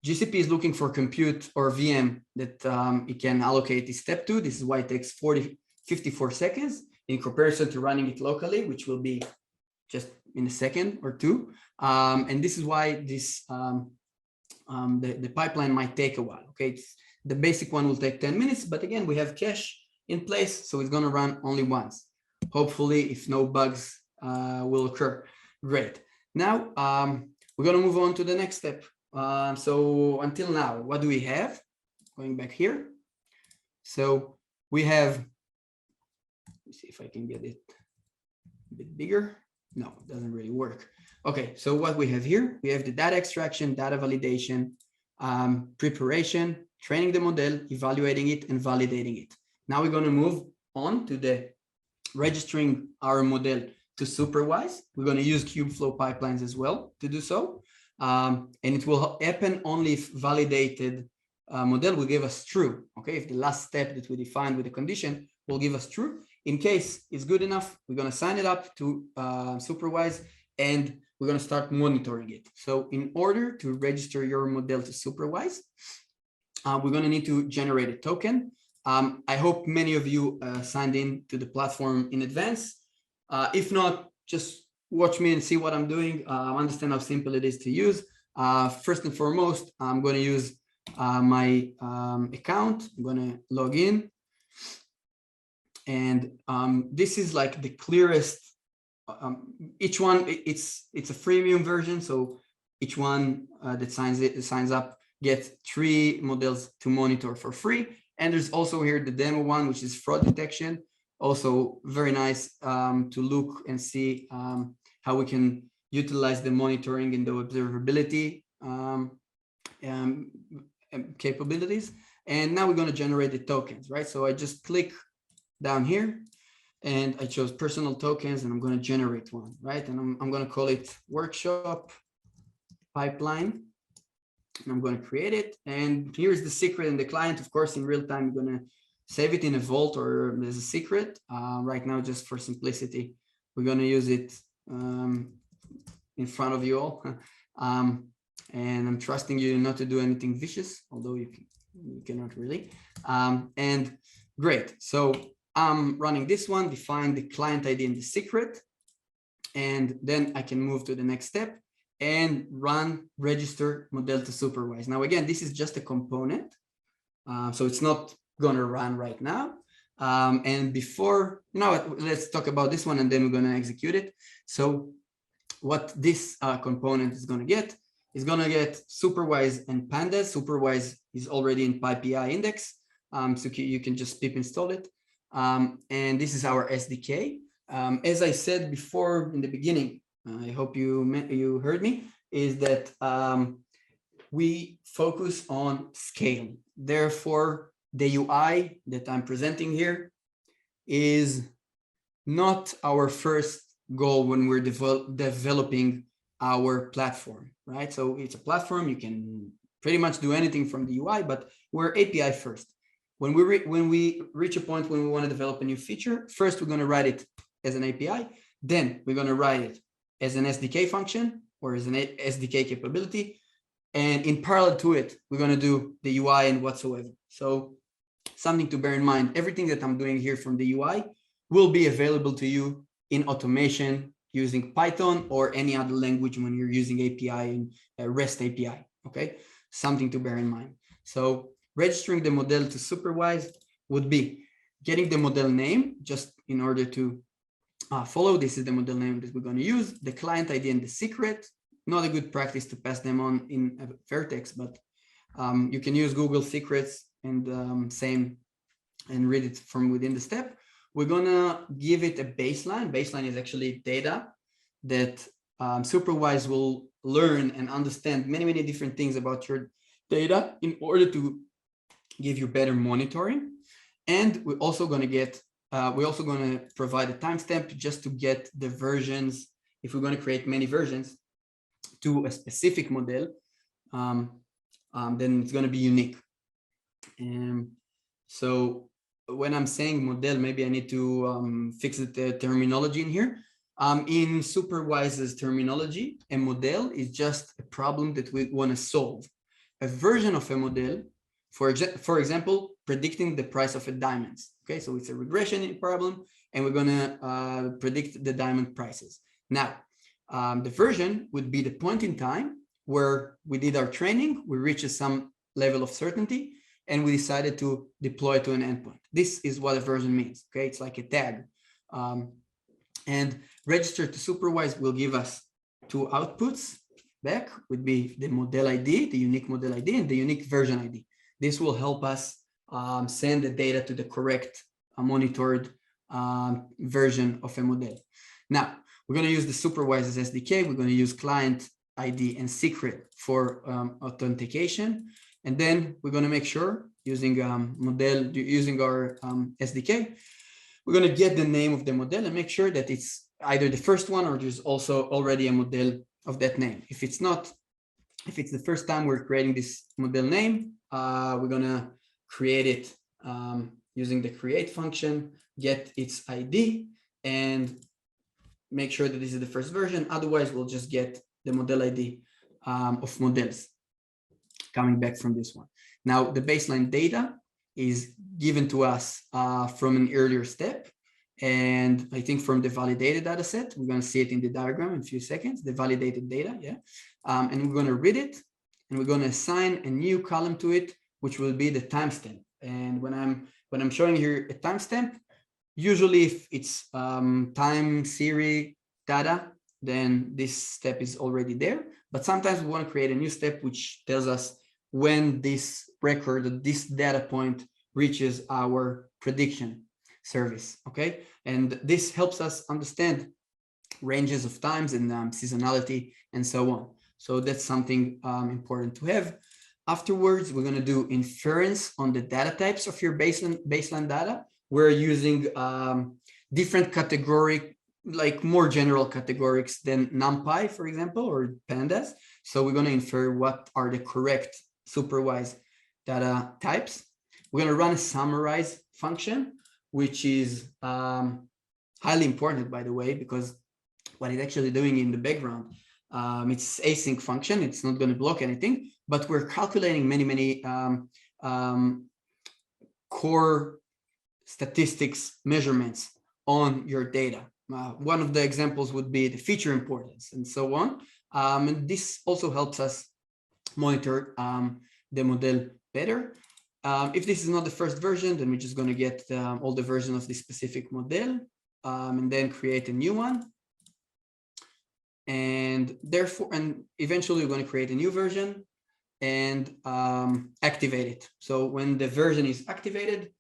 GCP is looking for compute or VM that it can allocate this step to. This is why it takes 54 seconds in comparison to running it locally, which will be just in a second or two. And this is why this the pipeline might take a while. Okay, the basic one will take 10 minutes, but again, we have cache in place, so it's going to run only once. Hopefully, if no bugs will occur. Great. Now we're going to move on to the next step. So until now, what do we have? Going back here. So we have, let me see if I can get it a bit bigger. No, it doesn't really work. Okay, so what we have here, we have the data extraction, data validation, preparation, training the model, evaluating it, and validating it. Now we're going to move on to the registering our model to Superwise. We're going to use Kubeflow pipelines as well to do so. And it will happen only if validated model will give us true. Okay, if the last step that we defined with the condition will give us true. In case it's good enough, we're going to sign it up to Superwise, and we're going to start monitoring it. So in order to register your model to Superwise, we're going to need to generate a token. I hope many of you signed in to the platform in advance. If not, just watch me and see what I'm doing. Understand how simple it is to use. First and foremost, I'm going to use my account. I'm going to log in. And this is like the clearest. Each one, it's a freemium version. So each one that signs up gets 3 models to monitor for free. And there's also here the demo one, which is fraud detection. Also very nice to look and see how we can utilize the monitoring and the observability capabilities. And now we're going to generate the tokens, right? So I just click down here and I chose personal tokens, and I'm going to generate one, right? And I'm going to call it workshop pipeline. And I'm going to create it. And here's the secret and the client. Of course, in real time, you're going to save it in a vault or as a secret. Right now, just for simplicity, we're going to use it in front of you all. And I'm trusting you not to do anything vicious, although you cannot really. And great. So I'm running this one, define the client ID and the secret. And then I can move to the next step and run register model to Superwise. Now, again, this is just a component. So it's not going to run right now. And before, let's talk about this one, and then we're going to execute it. So what this component is going to get is going to get Superwise and pandas. Superwise is already in PyPI index. So you can just pip install it. And this is our SDK. As I said before in the beginning, I hope you heard me, is that we focus on scale. Therefore, the UI that I'm presenting here is not our first goal when we're developing our platform, right? So it's a platform, you can pretty much do anything from the UI, but we're API first. When we reach a point when we want to develop a new feature, first we're going to write it as an API, then we're going to write it as an SDK function or as an SDK capability. And in parallel to it, we're going to do the UI and whatsoever. So something to bear in mind, everything that I'm doing here from the UI will be available to you in automation using Python or any other language when you're using API and REST API, okay? Something to bear in mind. So registering the model to Superwise would be getting the model name just in order to follow. This is the model name that we're going to use, the client ID and the secret. Not a good practice to pass them on in Vertex, but you can use Google Secrets and same and read it from within the step. We're going to give it a baseline. Baseline is actually data that Superwise will learn and understand many different things about your data in order to give you better monitoring. And we're also going to provide a timestamp just to get the versions. If we're going to create many versions to a specific model, then it's going to be unique. So when I'm saying model, maybe I need to fix the terminology in here. In Superwise's terminology, a model is just a problem that we want to solve. A version of a model, for example, predicting the price of a diamond. Okay, so it's a regression problem, and we're going to predict the diamond prices. Now, the version would be the point in time where we did our training, we reached some level of certainty, and we decided to deploy to an endpoint. This is what a version means. Okay, it's like a tag. And register to Superwise will give us two outputs back, would be the model ID, the unique model ID, and the unique version ID. This will help us send the data to the correct monitored version of a model. Now, we're going to use the Superwise's SDK. We're going to use client ID and secret for authentication. And then we're going to make sure using our SDK, we're going to get the name of the model and make sure that it's either the first one or there's also already a model of that name. If it's not, if it's the first time we're creating this model name, we're going to create it using the create function, get its ID, and make sure that this is the first version. Otherwise, we'll just get the model ID of models coming back from this one. Now, the baseline data is given to us from an earlier step. And I think from the validated data set, we're going to see it in the diagram in a few seconds, the validated data, yeah. And we're going to read it, and we're going to assign a new column to it, which will be the timestamp. And when I'm showing here a timestamp, usually if it's time series data, then this step is already there. But sometimes we want to create a new step which tells us when this record, this data point reaches our prediction service, okay? And this helps us understand ranges of times and seasonality and so on. So that's something important to have. Afterwards, we're going to do inference on the data types of your baseline data. We're using different category, like more general categories than NumPy, for example, or pandas. So we're going to infer what are the correct Superwise data types. We're going to run a summarize function, which is highly important, by the way, because what it's actually doing in the background, it's async function. It's not going to block anything, but we're calculating many core statistics measurements on your data. One of the examples would be the feature importance and so on. And this also helps us monitor the model better. If this is not the first version, then we're just going to get all the version of this specific model and then create a new one. And therefore, and eventually we're going to create a new version and activate it. So when the version is activated,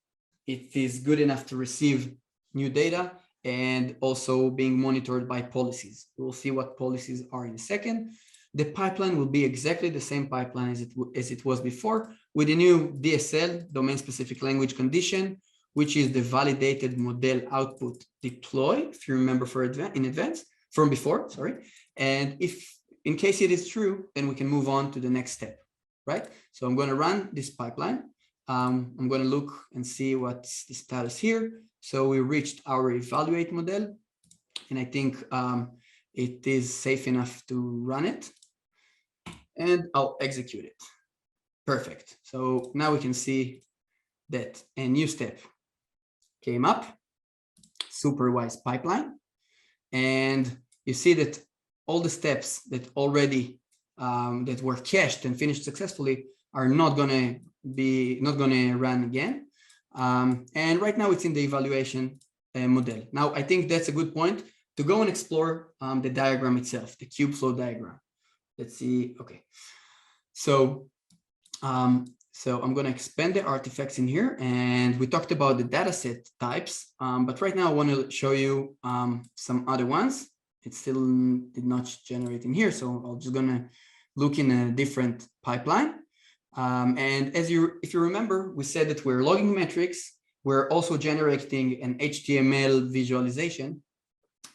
it is good enough to receive new data and also being monitored by policies. We'll see what policies are in a second. The pipeline will be exactly the same pipeline as it was before, with a new DSL, domain-specific language condition, which is the validated model output deploy, if you remember in advance, from before, sorry. And if, in case it is true, then we can move on to the next step, right? So I'm going to run this pipeline. I'm going to look and see what's the status here. So we reached our evaluate model, and I think it is safe enough to run it. And I'll execute it. Perfect. So now we can see that a new step came up, Superwise pipeline. And you see that all the steps that already that were cached and finished successfully are not going to run again. And right now it's in the evaluation model. Now, I think that's a good point to go and explore the diagram itself, the Kubeflow diagram. Let's see. Okay. So, I'm going to expand the artifacts in here, and we talked about the dataset types, but right now I want to show you some other ones. It still did not generate in here, so I'm just going to look in a different pipeline. And if you remember, we said that we're logging metrics we're also generating an HTML visualization,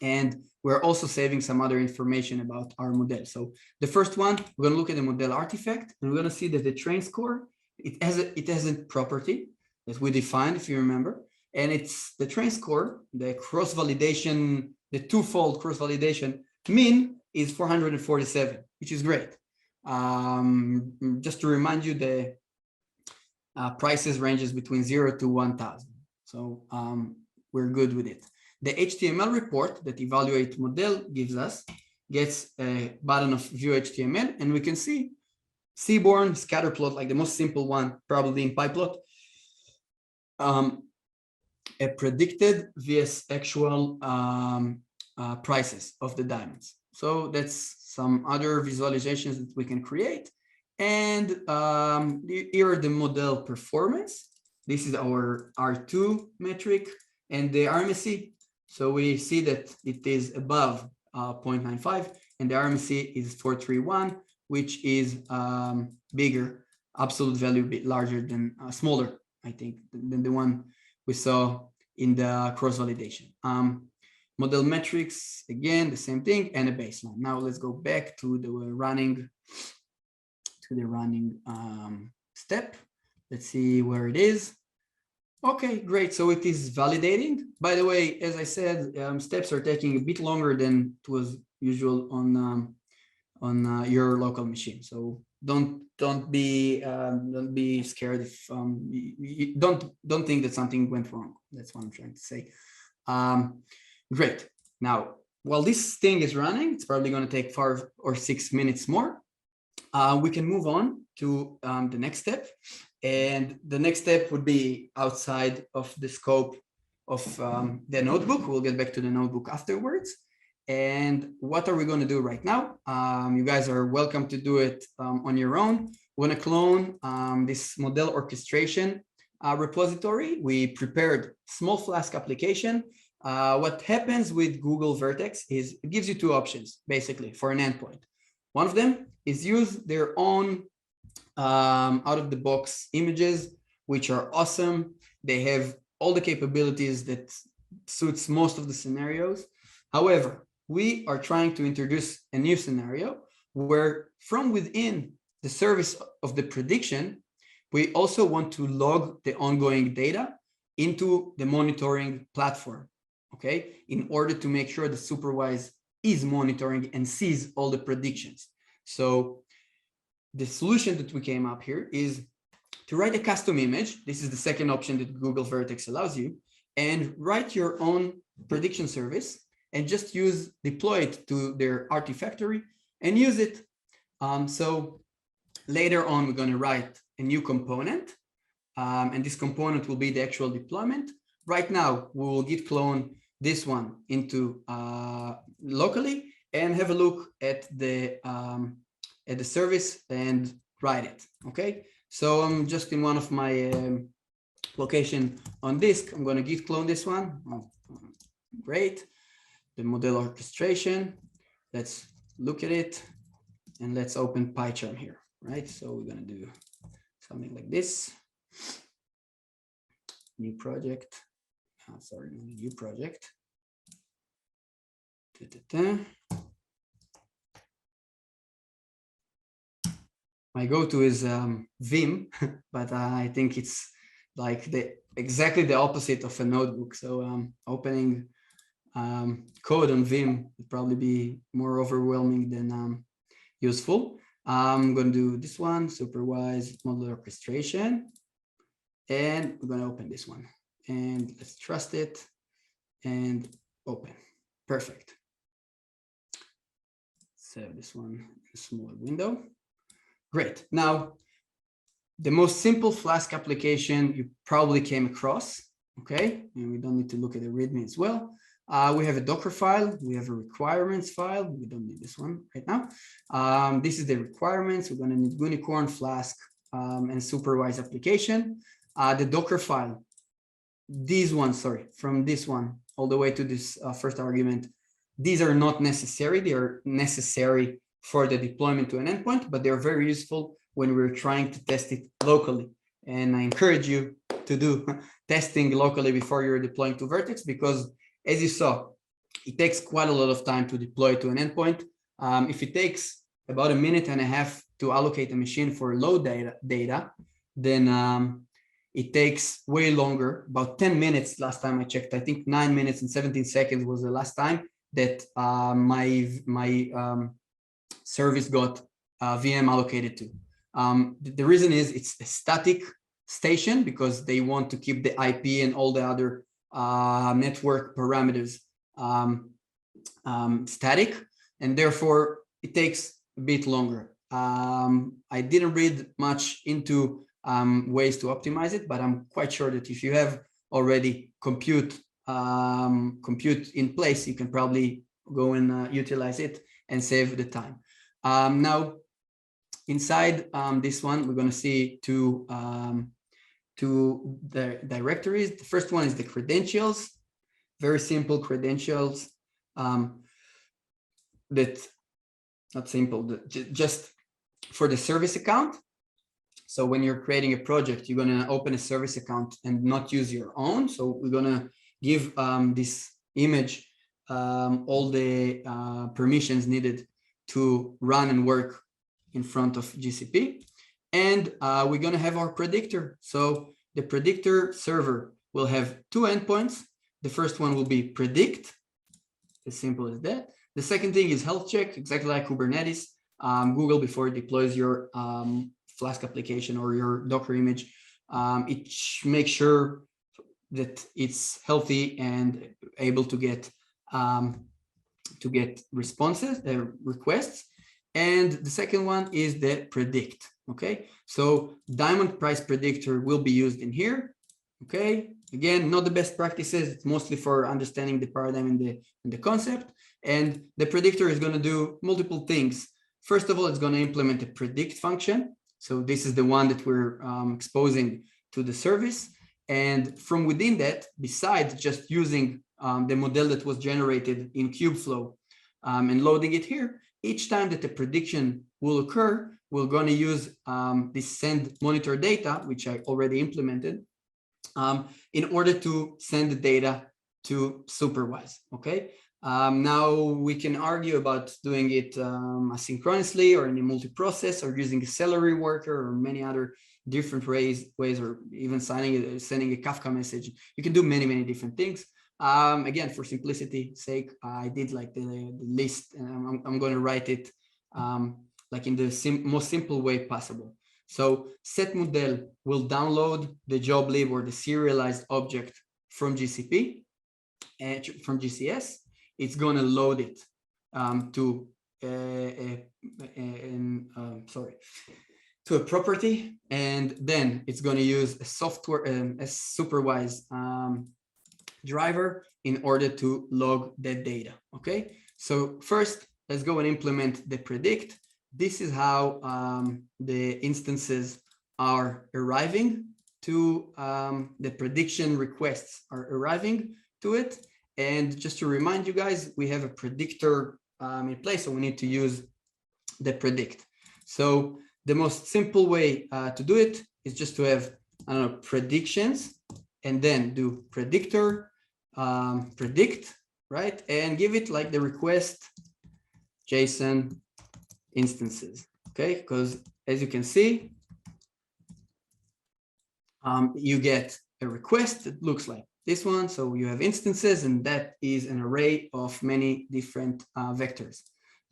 and we're also saving some other information about our model. So the first one, we're going to look at the model artifact, and we're going to see that the train score, it has a property that we defined, if you remember, and it's the train score, the cross-validation, the twofold cross-validation mean is 447, which is great. Just to remind you, the prices ranges between 0 to 1,000. So we're good with it. The HTML report that evaluate model gets a button of view HTML, and we can see seaborn scatter plot, like the most simple one, probably in PyPlot, a predicted vs actual prices of the diamonds. So that's some other visualizations that we can create. And here are the model performance. This is our R2 metric and the RMSE. So we see that it is above 0.95 and the RMSE is 431, which is bigger, absolute value a bit larger than smaller, I think, than the one we saw in the cross-validation. Model metrics, again, the same thing, and a baseline. Now let's go back to the running step. Let's see where it is. Okay, great. So it is validating. By the way, as I said, steps are taking a bit longer than it was usual on your local machine. So don't be scared if you don't think that something went wrong. That's what I'm trying to say. Great. Now, while this thing is running, it's probably going to take 5 or 6 minutes more. We can move on to the next step. And the next step would be outside of the scope of the notebook. We'll get back to the notebook afterwards. And what are we going to do right now? You guys are welcome to do it on your own. We're going to clone this model orchestration repository. We prepared small Flask application. What happens with Google Vertex is it gives you 2 options, basically, for an endpoint. One of them is use their own out-of-the-box images, which are awesome. They have all the capabilities that suits most of the scenarios. However, we are trying to introduce a new scenario where from within the service of the prediction, we also want to log the ongoing data into the monitoring platform, okay, in order to make sure the Superwise is monitoring and sees all the predictions. So the solution that we came up here is to write a custom image. This is the second option that Google Vertex allows you, and write your own prediction service and just deploy it to their Artifactory and use it. So later on, we're going to write a new component, and this component will be the actual deployment. Right now, we will git clone this one into locally and have a look at the service and write it. Okay, so I'm just in one of my location on disk. I'm going to git clone this one. Oh, great. The model orchestration. Let's look at it and let's open PyCharm here. Right. So we're going to do something like this. New project. Sorry, new project. My go-to is Vim, but I think it's like exactly the opposite of a notebook. So opening code on Vim would probably be more overwhelming than useful. I'm going to do this one, Superwise model orchestration, and we're going to open this one. And let's trust it and open. Perfect. Save this one in a smaller window. Great. Now, the most simple Flask application you probably came across, okay? And we don't need to look at the README as well. We have a Docker file. We have a requirements file. We don't need this one right now. This is the requirements. We're going to need Unicorn, Flask, and Superwise application. The Docker file, these ones, sorry, from this one all the way to this first argument, these are not necessary. They are necessary for the deployment to an endpoint, but they're very useful when we're trying to test it locally. And I encourage you to do testing locally before you're deploying to Vertex, because as you saw, it takes quite a lot of time to deploy to an endpoint. If it takes about 1.5 minutes to allocate a machine for load data, then it takes way longer, about 10 minutes last time I checked. I think 9 minutes and 17 seconds was the last time that my service got VM allocated to. The reason is it's a static station because they want to keep the IP and all the other network parameters static, and therefore it takes a bit longer. I didn't read much into ways to optimize it, but I'm quite sure that if you have already compute in place, you can probably go and utilize it and save the time. Now, inside this one, we're going to see two directories. The first one is the credentials, very simple credentials that, not simple, just for the service account. So when you're creating a project, you're going to open a service account and not use your own. So we're going to give this image all the permissions needed to run and work in front of GCP. And we're going to have our predictor. So the predictor server will have two endpoints. The first one will be predict, as simple as that. The second thing is health check, exactly like Kubernetes. Google, before it deploys your Flask application or your Docker image, it makes sure that it's healthy and able to get responses, requests. And the second one is the predict. Okay, so diamond price predictor will be used in here. Okay, again, not the best practices. It's mostly for understanding the paradigm and the concept. And the predictor is going to do multiple things. First of all, it's going to implement a predict function. So this is the one that we're exposing to the service. And from within that, besides just using the model that was generated in Kubeflow and loading it here, each time that a prediction will occur, we're going to use this send monitor data, which I already implemented, in order to send the data to Superwise. Okay. Now we can argue about doing it asynchronously or in a multi-process or using a celery worker or many other different ways, or even sending a Kafka message. You can do many different things. Again, for simplicity's sake, I did like the list, and I'm going to write it like in the most simple way possible. So set model will download the job lib or the serialized object from GCP and from GCS. It's going to load it to a property, and then it's going to use a software, a Superwise driver in order to log that data. Okay, so first let's go and implement the predict. This is how the instances are arriving to the prediction requests are arriving to it. And just to remind you guys, we have a predictor in place, so we need to use the predict. So the most simple way to do it is just to have, I don't know, predictions, and then do predictor, predict, right? And give it like the request JSON instances, okay? Because as you can see, you get a request that looks like this one. So you have instances, and that is an array of many different vectors.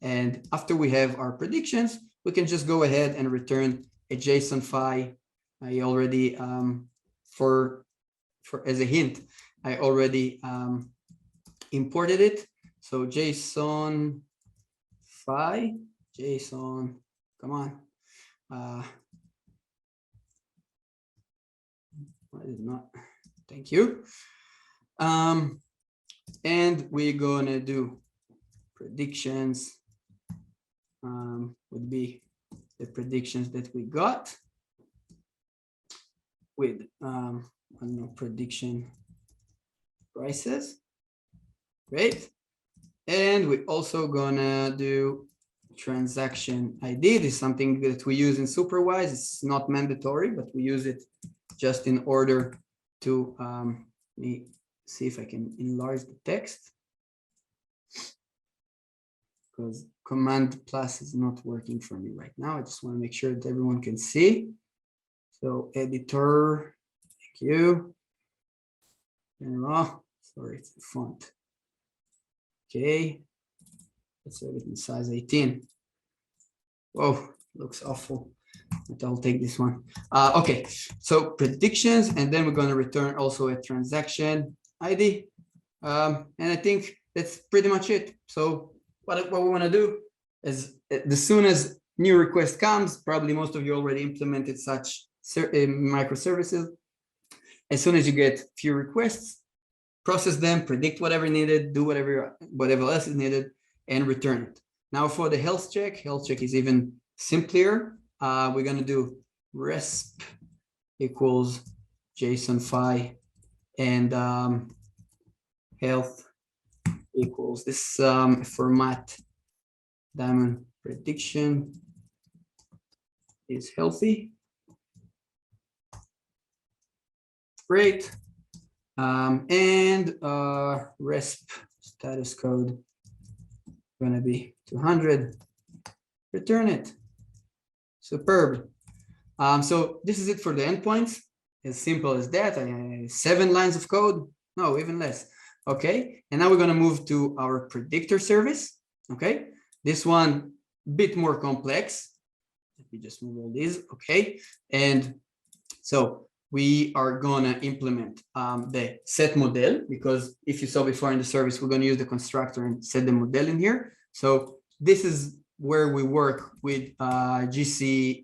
And after we have our predictions, we can just go ahead and return a JSON file. I already, as a hint, I already imported it. So JSON file, JSON, come on. Why is it not? Thank you. And we're gonna do predictions, would be the predictions that we got with, I don't know, prediction prices. Great. And we're also gonna do transaction ID. This is something that we use in Superwise. It's not mandatory, but we use it just in order to, let me see if I can enlarge the text, because Command plus is not working for me right now. I just want to make sure that everyone can see. So editor, thank you. And, oh, sorry, it's the font. Okay, let's have it in size 18. Oh, looks awful. But I'll take this one. Okay, so predictions, and then we're going to return also a transaction ID. And I think that's pretty much it. So what we want to do is, as soon as new request comes, probably most of you already implemented such microservices. As soon as you get few requests, process them, predict whatever needed, do whatever else is needed, and return it. Now for the health check is even simpler. We're going to do resp equals JSON file and health equals this format diamond prediction is healthy. Great. And resp status code going to be 200. Return it. Superb. So this is it for the endpoints. As simple as that. 7 lines of code. No, even less. Okay. And now we're going to move to our predictor service. Okay. This one a bit more complex. Let me just move all these. Okay. And so we are going to implement the set model, because if you saw before in the service, we're going to use the constructor and set the model in here. So this is where we work with GCS,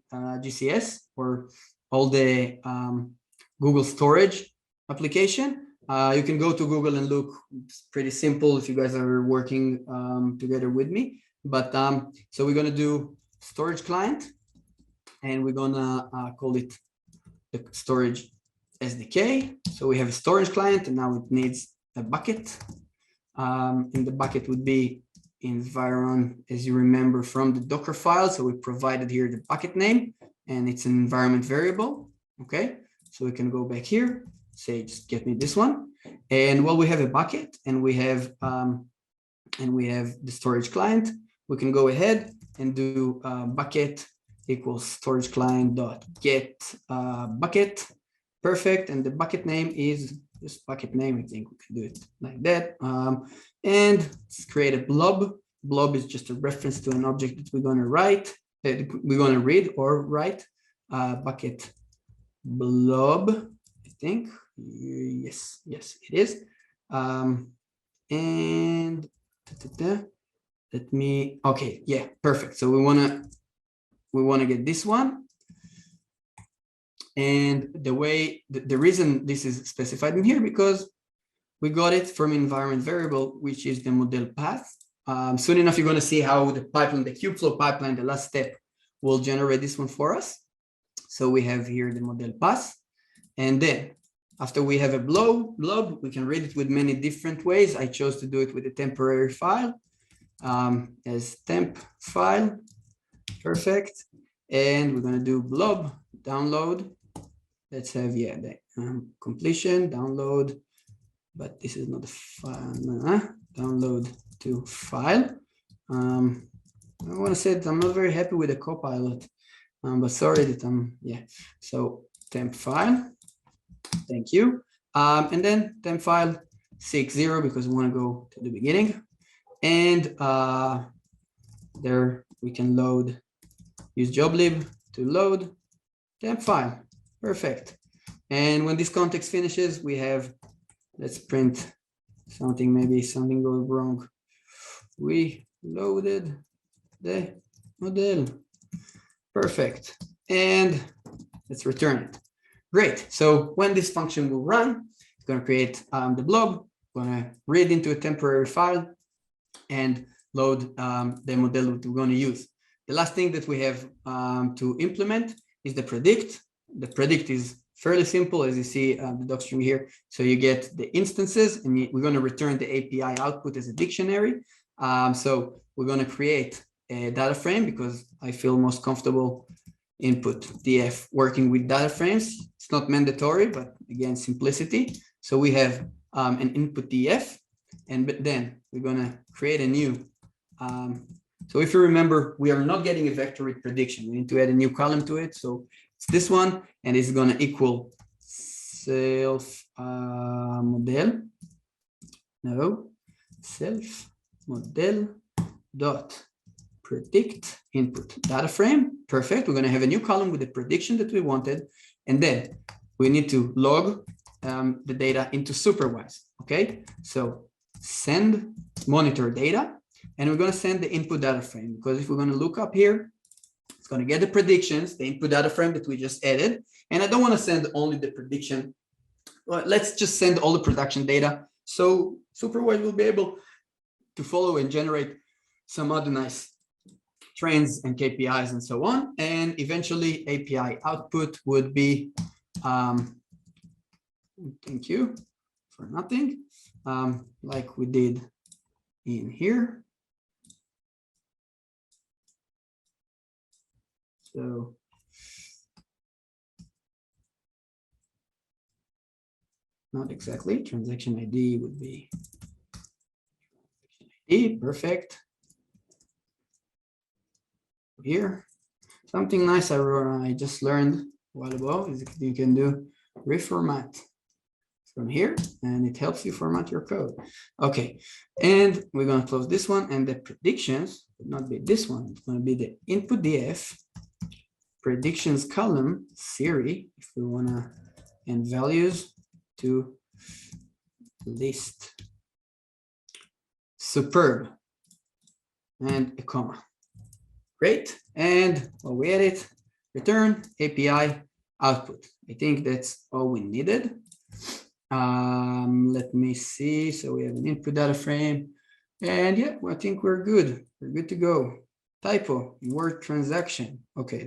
or all the Google storage application. You can go to Google and look. It's pretty simple if you guys are working together with me. But so we're going to do storage client, and we're going to call it the storage SDK. So we have a storage client, and now it needs a bucket. And the bucket would be environ, as you remember from the Docker file. So we provided here the bucket name, and it's an environment variable. Okay, so we can go back here, say just get me this one, and well, we have a bucket, and we have the storage client. We can go ahead and do bucket equals storage client dot get bucket. Perfect. And the bucket name is this bucket name. I think we can do it like that. And let's create a blob. Blob is just a reference to an object that we're going to write, that we're going to read or write. Bucket blob, I think. Yes, it is. And let me, okay, yeah, perfect. So we want to get this one. And the reason this is specified in here, because we got it from environment variable, which is the model path. Soon enough, you're going to see how the pipeline, the Kubeflow pipeline, the last step, will generate this one for us. So we have here the model path. And then after we have a blob, we can read it with many different ways. I chose to do it with a temporary file as temp file. Perfect. And we're going to do blob download. Let's have, yeah, the completion, download, but this is not a file. Download to file. I want to say that I'm not very happy with the Copilot, but sorry that yeah. So temp file, thank you. And then temp file 6.0, because we want to go to the beginning. And there we can load, use joblib to load temp file. Perfect. And when this context finishes, we have, let's print something, maybe something goes wrong. We loaded the model. Perfect. And let's return it. Great. So when this function will run, it's going to create the blob, going to read into a temporary file and load the model that we're going to use. The last thing that we have to implement is the predict. The predict is fairly simple, as you see the docstring here. So you get the instances, and we're going to return the API output as a dictionary. So we're going to create a data frame because I feel most comfortable input df working with data frames. It's not mandatory, but again, simplicity. So we have an input df, and then we're gonna create a new. So if you remember, we are not getting a vector with prediction. We need to add a new column to it. So it's this one, and it's gonna equal self model. No, self model dot predict input data frame. Perfect. We're going to have a new column with the prediction that we wanted, and then we need to log the data into Superwise. Okay, so send monitor data, and we're going to send the input data frame, because if we're going to look up here, it's going to get the predictions, the input data frame that we just added, and I don't want to send only the prediction. Well, let's just send all the production data, so Superwise will be able to follow and generate some other nice trends and KPIs and so on. And eventually API output would be, thank you for nothing, like we did in here. So not exactly, transaction ID would be transaction ID, perfect. Here, something nice I just learned a while ago is you can do reformat from here, and it helps you format your code. Okay, and we're going to close this one, and the predictions would not be this one. It's going to be the input df predictions column Siri, if we want to, and values to list. Superb, and a comma. Great, and while we edit, return API output. I think that's all we needed. Let me see. So we have an input data frame, and yeah, I think we're good. We're good to go. Typo in word transaction. Okay,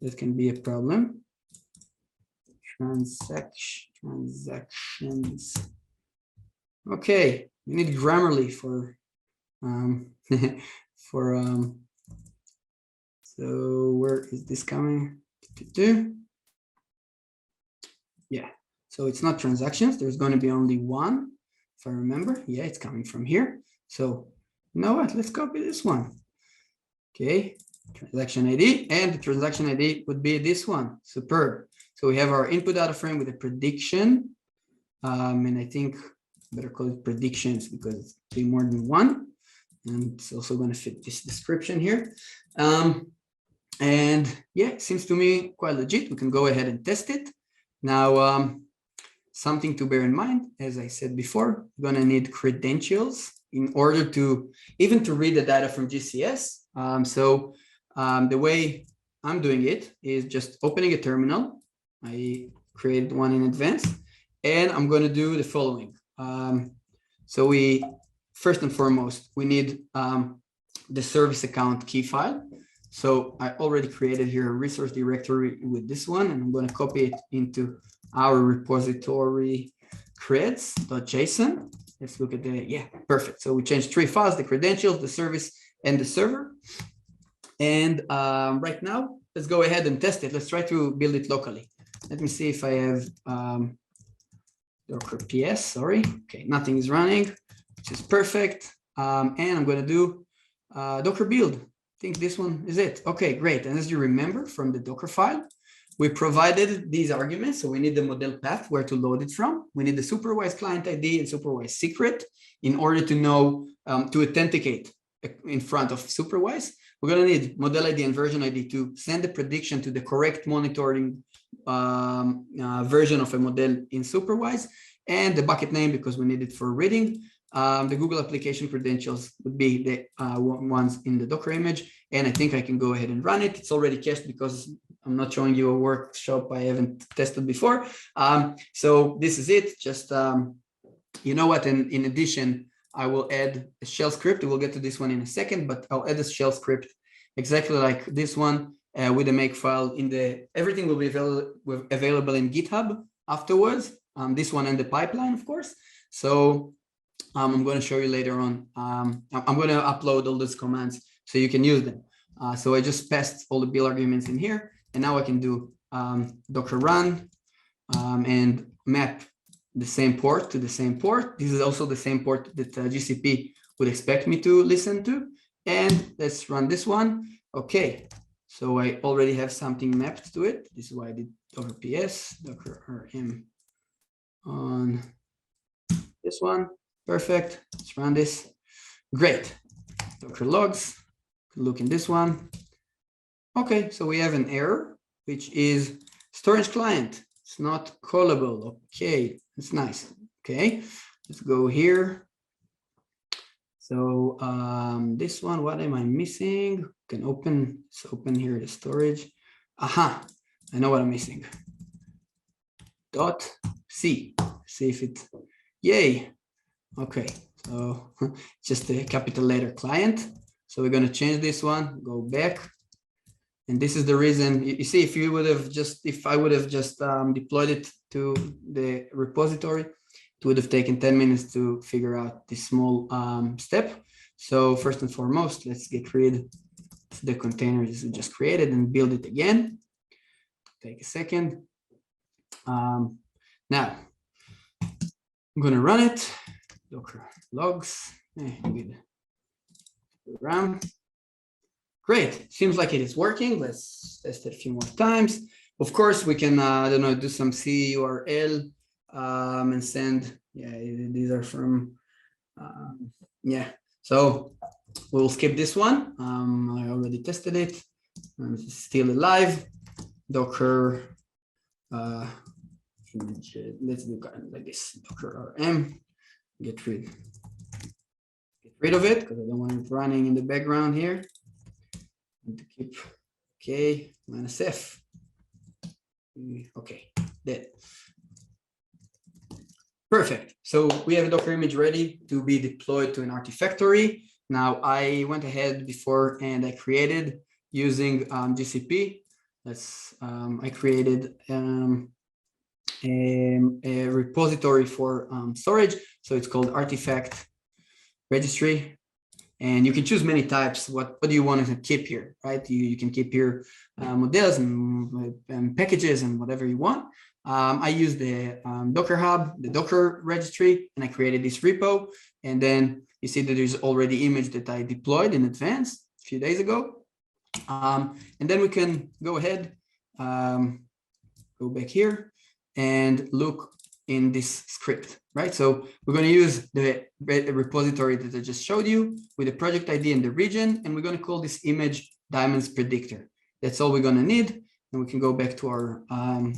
that can be a problem. Transactions. Okay, we need Grammarly for so where is this coming? Yeah, so it's not transactions. There's going to be only one, if I remember. Yeah, it's coming from here. So you know what? Let's copy this one. Okay, transaction ID, and the transaction ID would be this one. Superb. So we have our input data frame with a prediction, and I think better call it predictions because it's be more than one, and it's also going to fit this description here. And yeah, it seems to me quite legit. We can go ahead and test it. Now, something to bear in mind, as I said before, we're going to need credentials in order to even to read the data from GCS. The way I'm doing it is just opening a terminal. I created one in advance, and I'm going to do the following. So we, first and foremost, we need the service account key file. So I already created here a resource directory with this one, and I'm going to copy it into our repository creds.json. Let's look at the, yeah, perfect. So we changed 3 files, the credentials, the service, and the server. And right now, let's go ahead and test it. Let's try to build it locally. Let me see if I have Docker PS, sorry. Okay, nothing is running, which is perfect. And I'm going to do Docker build. I think this one is it. Okay, great. And as you remember from the Docker file, we provided these arguments. So we need the model path, where to load it from. We need the Superwise client ID and Superwise secret in order to know, to authenticate in front of Superwise. We're going to need model ID and version ID to send the prediction to the correct monitoring version of a model in Superwise, and the bucket name because we need it for reading. The Google application credentials would be the ones in the Docker image, and I think I can go ahead and run it. It's already cached because I'm not showing you a workshop I haven't tested before. So this is it. Just, you know what, in addition, I will add a shell script. We'll get to this one in a second, but I'll add a shell script exactly like this one with a make file in the, everything will be available in GitHub afterwards. This one and the pipeline, of course. So I'm going to show you later on. I'm going to upload all those commands so you can use them. So I just passed all the build arguments in here, and now I can do Docker run and map the same port to the same port. This is also the same port that GCP would expect me to listen to. And let's run this one. Okay, so I already have something mapped to it. This is why I did Docker PS, Docker RM on this one. Perfect. Let's run this. Great. Docker logs. Look in this one. Okay, so we have an error, which is storage client. It's not callable. Okay, that's nice. Okay, let's go here. So this one, what am I missing? Can open, let's open here the storage. Aha, I know what I'm missing. .c, see if it, yay. Okay, so just a capital letter client. So we're going to change this one, go back. And this is the reason, you see, if you would have just, if I would have just deployed it to the repository, it would have taken 10 minutes to figure out this small step. So first and foremost, let's get rid of the containers we just created and build it again. Take a second. Now, I'm going to run it. Docker logs. Good. RAM. Great. Seems like it is working. Let's test it a few more times. Of course, we can, I don't know, do some CURL and send. Yeah, these are from, yeah. So we'll skip this one. I already tested it. It's still alive. Docker image. Let's do kind of like this. Docker RM. Get rid of it because I don't want it running in the background here. And to keep K minus F. Okay, dead. Perfect. So we have a Docker image ready to be deployed to an Artifactory. Now I went ahead before and I created using GCP. I created a repository for storage. So it's called artifact registry. And you can choose many types. What do you want to keep here, right? You can keep here models and packages and whatever you want. I use the Docker Hub, the Docker registry, and I created this repo. And then you see that there's already image that I deployed in advance a few days ago. And then we can go ahead, go back here and look in this script, right? So we're going to use the repository that I just showed you with the project ID and the region, and we're going to call this image diamonds predictor. That's all we're going to need. And we can go back to our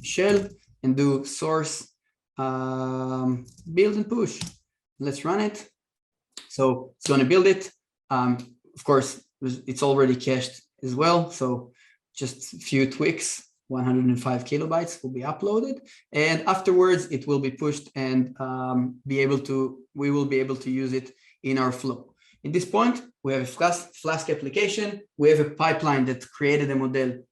shell and do source build and push. Let's run it. So it's going to build it. Of course, it's already cached as well. So just a few tweaks. 105 kilobytes will be uploaded, and afterwards it will be pushed and we will be able to use it in our flow. At this point, we have a Flask application. We have a pipeline that created a model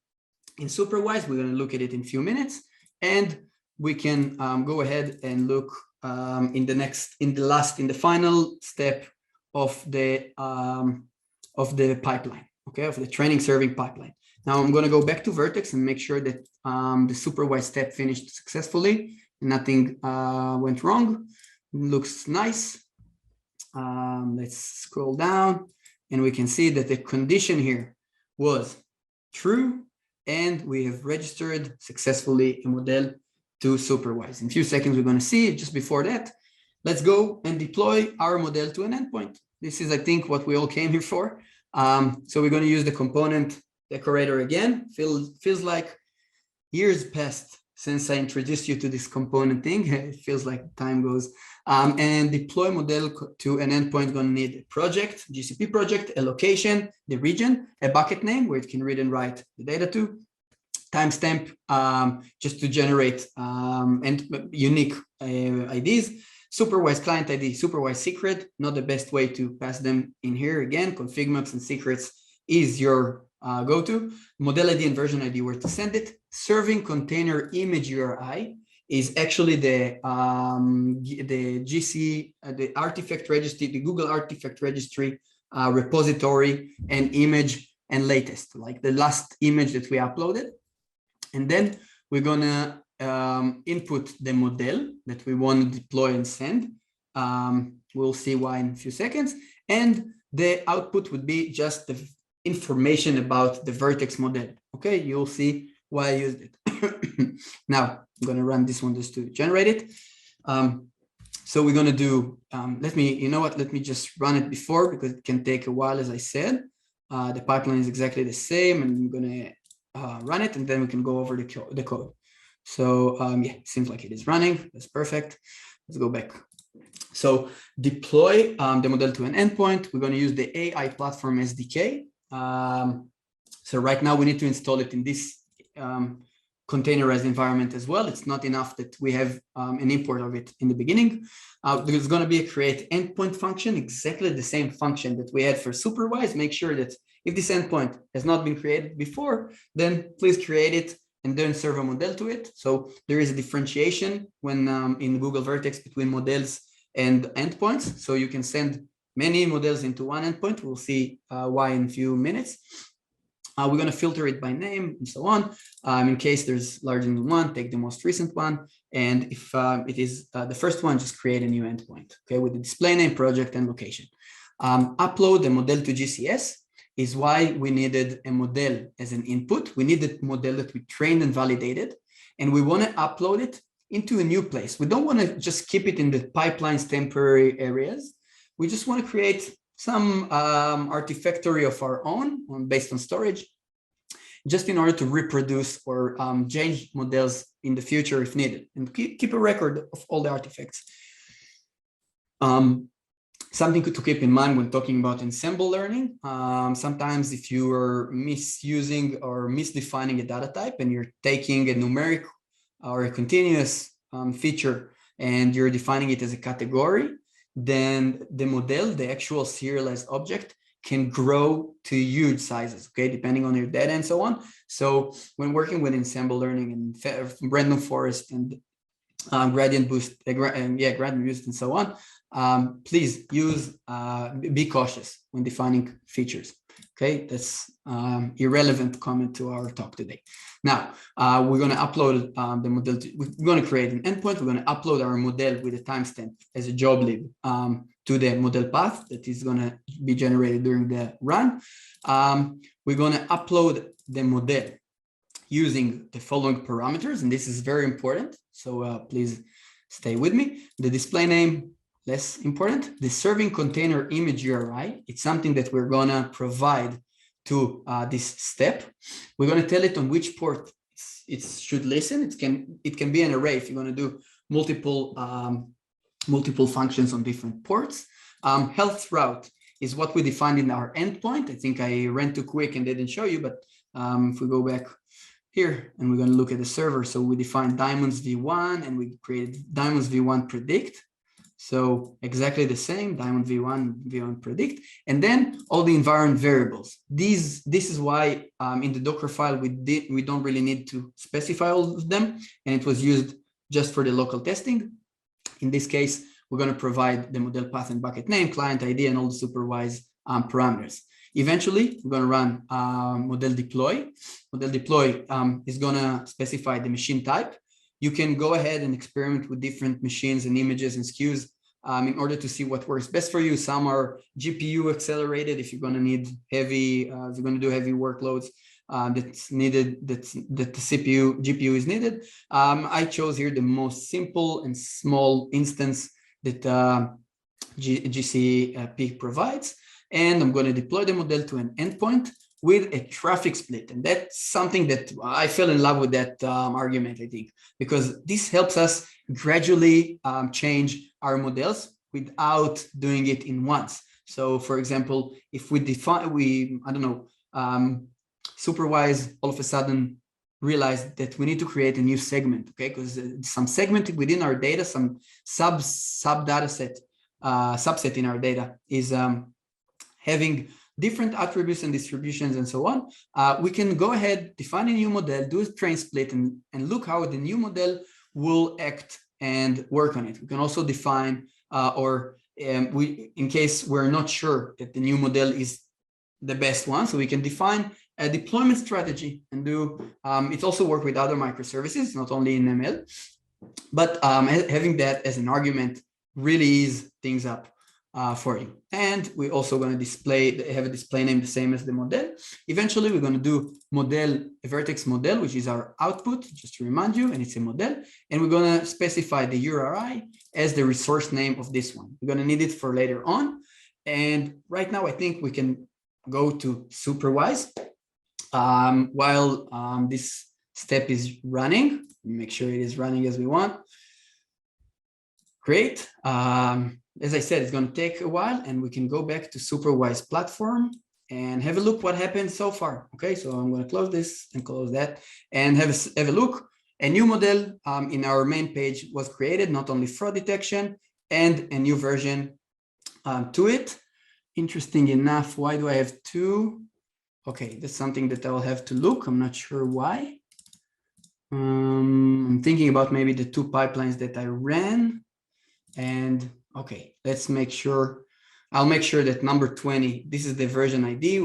in Superwise. We're going to look at it in a few minutes, and we can go ahead and look in the final step of the pipeline, okay, of the training serving pipeline. Now I'm going to go back to Vertex and make sure that the Superwise step finished successfully and nothing went wrong. Looks nice. Let's scroll down and we can see that the condition here was true and we have registered successfully a model to Superwise. In a few seconds, we're going to see it. Just before that, let's go and deploy our model to an endpoint. This is, I think, what we all came here for. So we're going to use the component decorator again. Feels like years passed since I introduced you to this component thing. It feels like time goes. And deploy model to an endpoint going to need a project, GCP project, a location, the region, a bucket name where it can read and write the data to, timestamp just to generate and unique IDs, Superwise client ID, Superwise secret, not the best way to pass them in here. Again, config maps and secrets is your go-to. Model ID and version ID, where to send it. Serving container image URI is actually the artifact registry, the Google artifact registry repository, and image and latest, like the last image that we uploaded. And then we're gonna input the model that we want to deploy and send. We'll see why in a few seconds. And the output would be just the information about the vertex model. Okay, you'll see why I used it. Now I'm going to run this one just to generate it. So we're going to do, let me just run it before, because it can take a while, as I said. The pipeline is exactly the same, and I'm going to run it, and then we can go over the code. So yeah, it seems like it is running. That's perfect. Let's go back. So deploy the model to an endpoint. We're going to use the AI platform SDK. So right now we need to install it in this containerized environment as well. It's not enough that we have an import of it in the beginning. There's going to be a create endpoint function, exactly the same function that we had for Superwise. Make sure that if this endpoint has not been created before, then please create it and then serve a model to it. So there is a differentiation when in Google Vertex between models and endpoints. So you can send many models into one endpoint. We'll see why in a few minutes. We're going to filter it by name and so on. In case there's larger than one, take the most recent one. And if it is the first one, just create a new endpoint, okay, with the display name, project, and location. Upload the model to GCS is why we needed a model as an input. We needed a model that we trained and validated, and we want to upload it into a new place. We don't want to just keep it in the pipeline's temporary areas. We just want to create some artifactory of our own based on storage, just in order to reproduce or change models in the future if needed, and keep a record of all the artifacts. Something to keep in mind when talking about ensemble learning. Sometimes if you are misusing or misdefining a data type and you're taking a numeric or a continuous feature and you're defining it as a category, then the model, the actual serialized object, can grow to huge sizes, okay, depending on your data and so on. So when working with ensemble learning and random forest and gradient boost, gradient boost and so on, please be cautious when defining features. Okay, that's irrelevant comment to our talk today. Now, we're going to upload the model. We're going to create an endpoint. We're going to upload our model with a timestamp as a job lib to the model path that is going to be generated during the run. We're going to upload the model using the following parameters, and this is very important. So please stay with me. The display name, less important. The serving container image URI, it's something that we're gonna provide to this step. We're gonna tell it on which port it should listen. It can be an array if you're gonna do multiple functions on different ports. Health route is what we defined in our endpoint. I think I ran too quick and didn't show you, but if we go back here and we're gonna look at the server. So we defined diamonds v1 and we created diamonds v1 predict. So exactly the same, diamond v1 predict, and then all the environment variables. This is why in the Docker file we don't really need to specify all of them, and it was used just for the local testing. In this case, we're going to provide the model path and bucket name, client ID, and all the Superwise parameters. Eventually, we're going to run model deploy. Model deploy is going to specify the machine type. You can go ahead and experiment with different machines and images and SKUs in order to see what works best for you. Some are GPU accelerated if you're going to need heavy, if you're going to do heavy workloads that's needed, that the GPU is needed. I chose here the most simple and small instance that GCP provides, and I'm going to deploy the model to an endpoint with a traffic split. And that's something that I fell in love with that argument, I think, because this helps us gradually change our models without doing it in once. So for example, if we define, Superwise all of a sudden realized that we need to create a new segment, okay? Because some segment within our data, some sub data set, subset in our data is having different attributes and distributions and so on. We can go ahead, define a new model, do a train split, and look how the new model will act and work on it. We can also define or in case we're not sure that the new model is the best one, so we can define a deployment strategy and do, it's also work with other microservices, not only in ML, but having that as an argument really ease things up for you. And we're also going to have a display name the same as the model. Eventually, we're going to do a vertex model, which is our output, just to remind you, and it's a model. And we're going to specify the URI as the resource name of this one. We're going to need it for later on. And right now, I think we can go to Superwise while this step is running. Make sure it is running as we want. Great. As I said, it's going to take a while, and we can go back to Superwise platform and have a look what happened so far. Okay, so I'm going to close this and close that and have a look. A new model in our main page was created, not only fraud detection, and a new version to it. Interesting enough, why do I have two? Okay, that's something that I'll have to look. I'm not sure why. I'm thinking about maybe the two pipelines that I ran. And okay, let's make sure. I'll make sure that number 20, this is the version ID.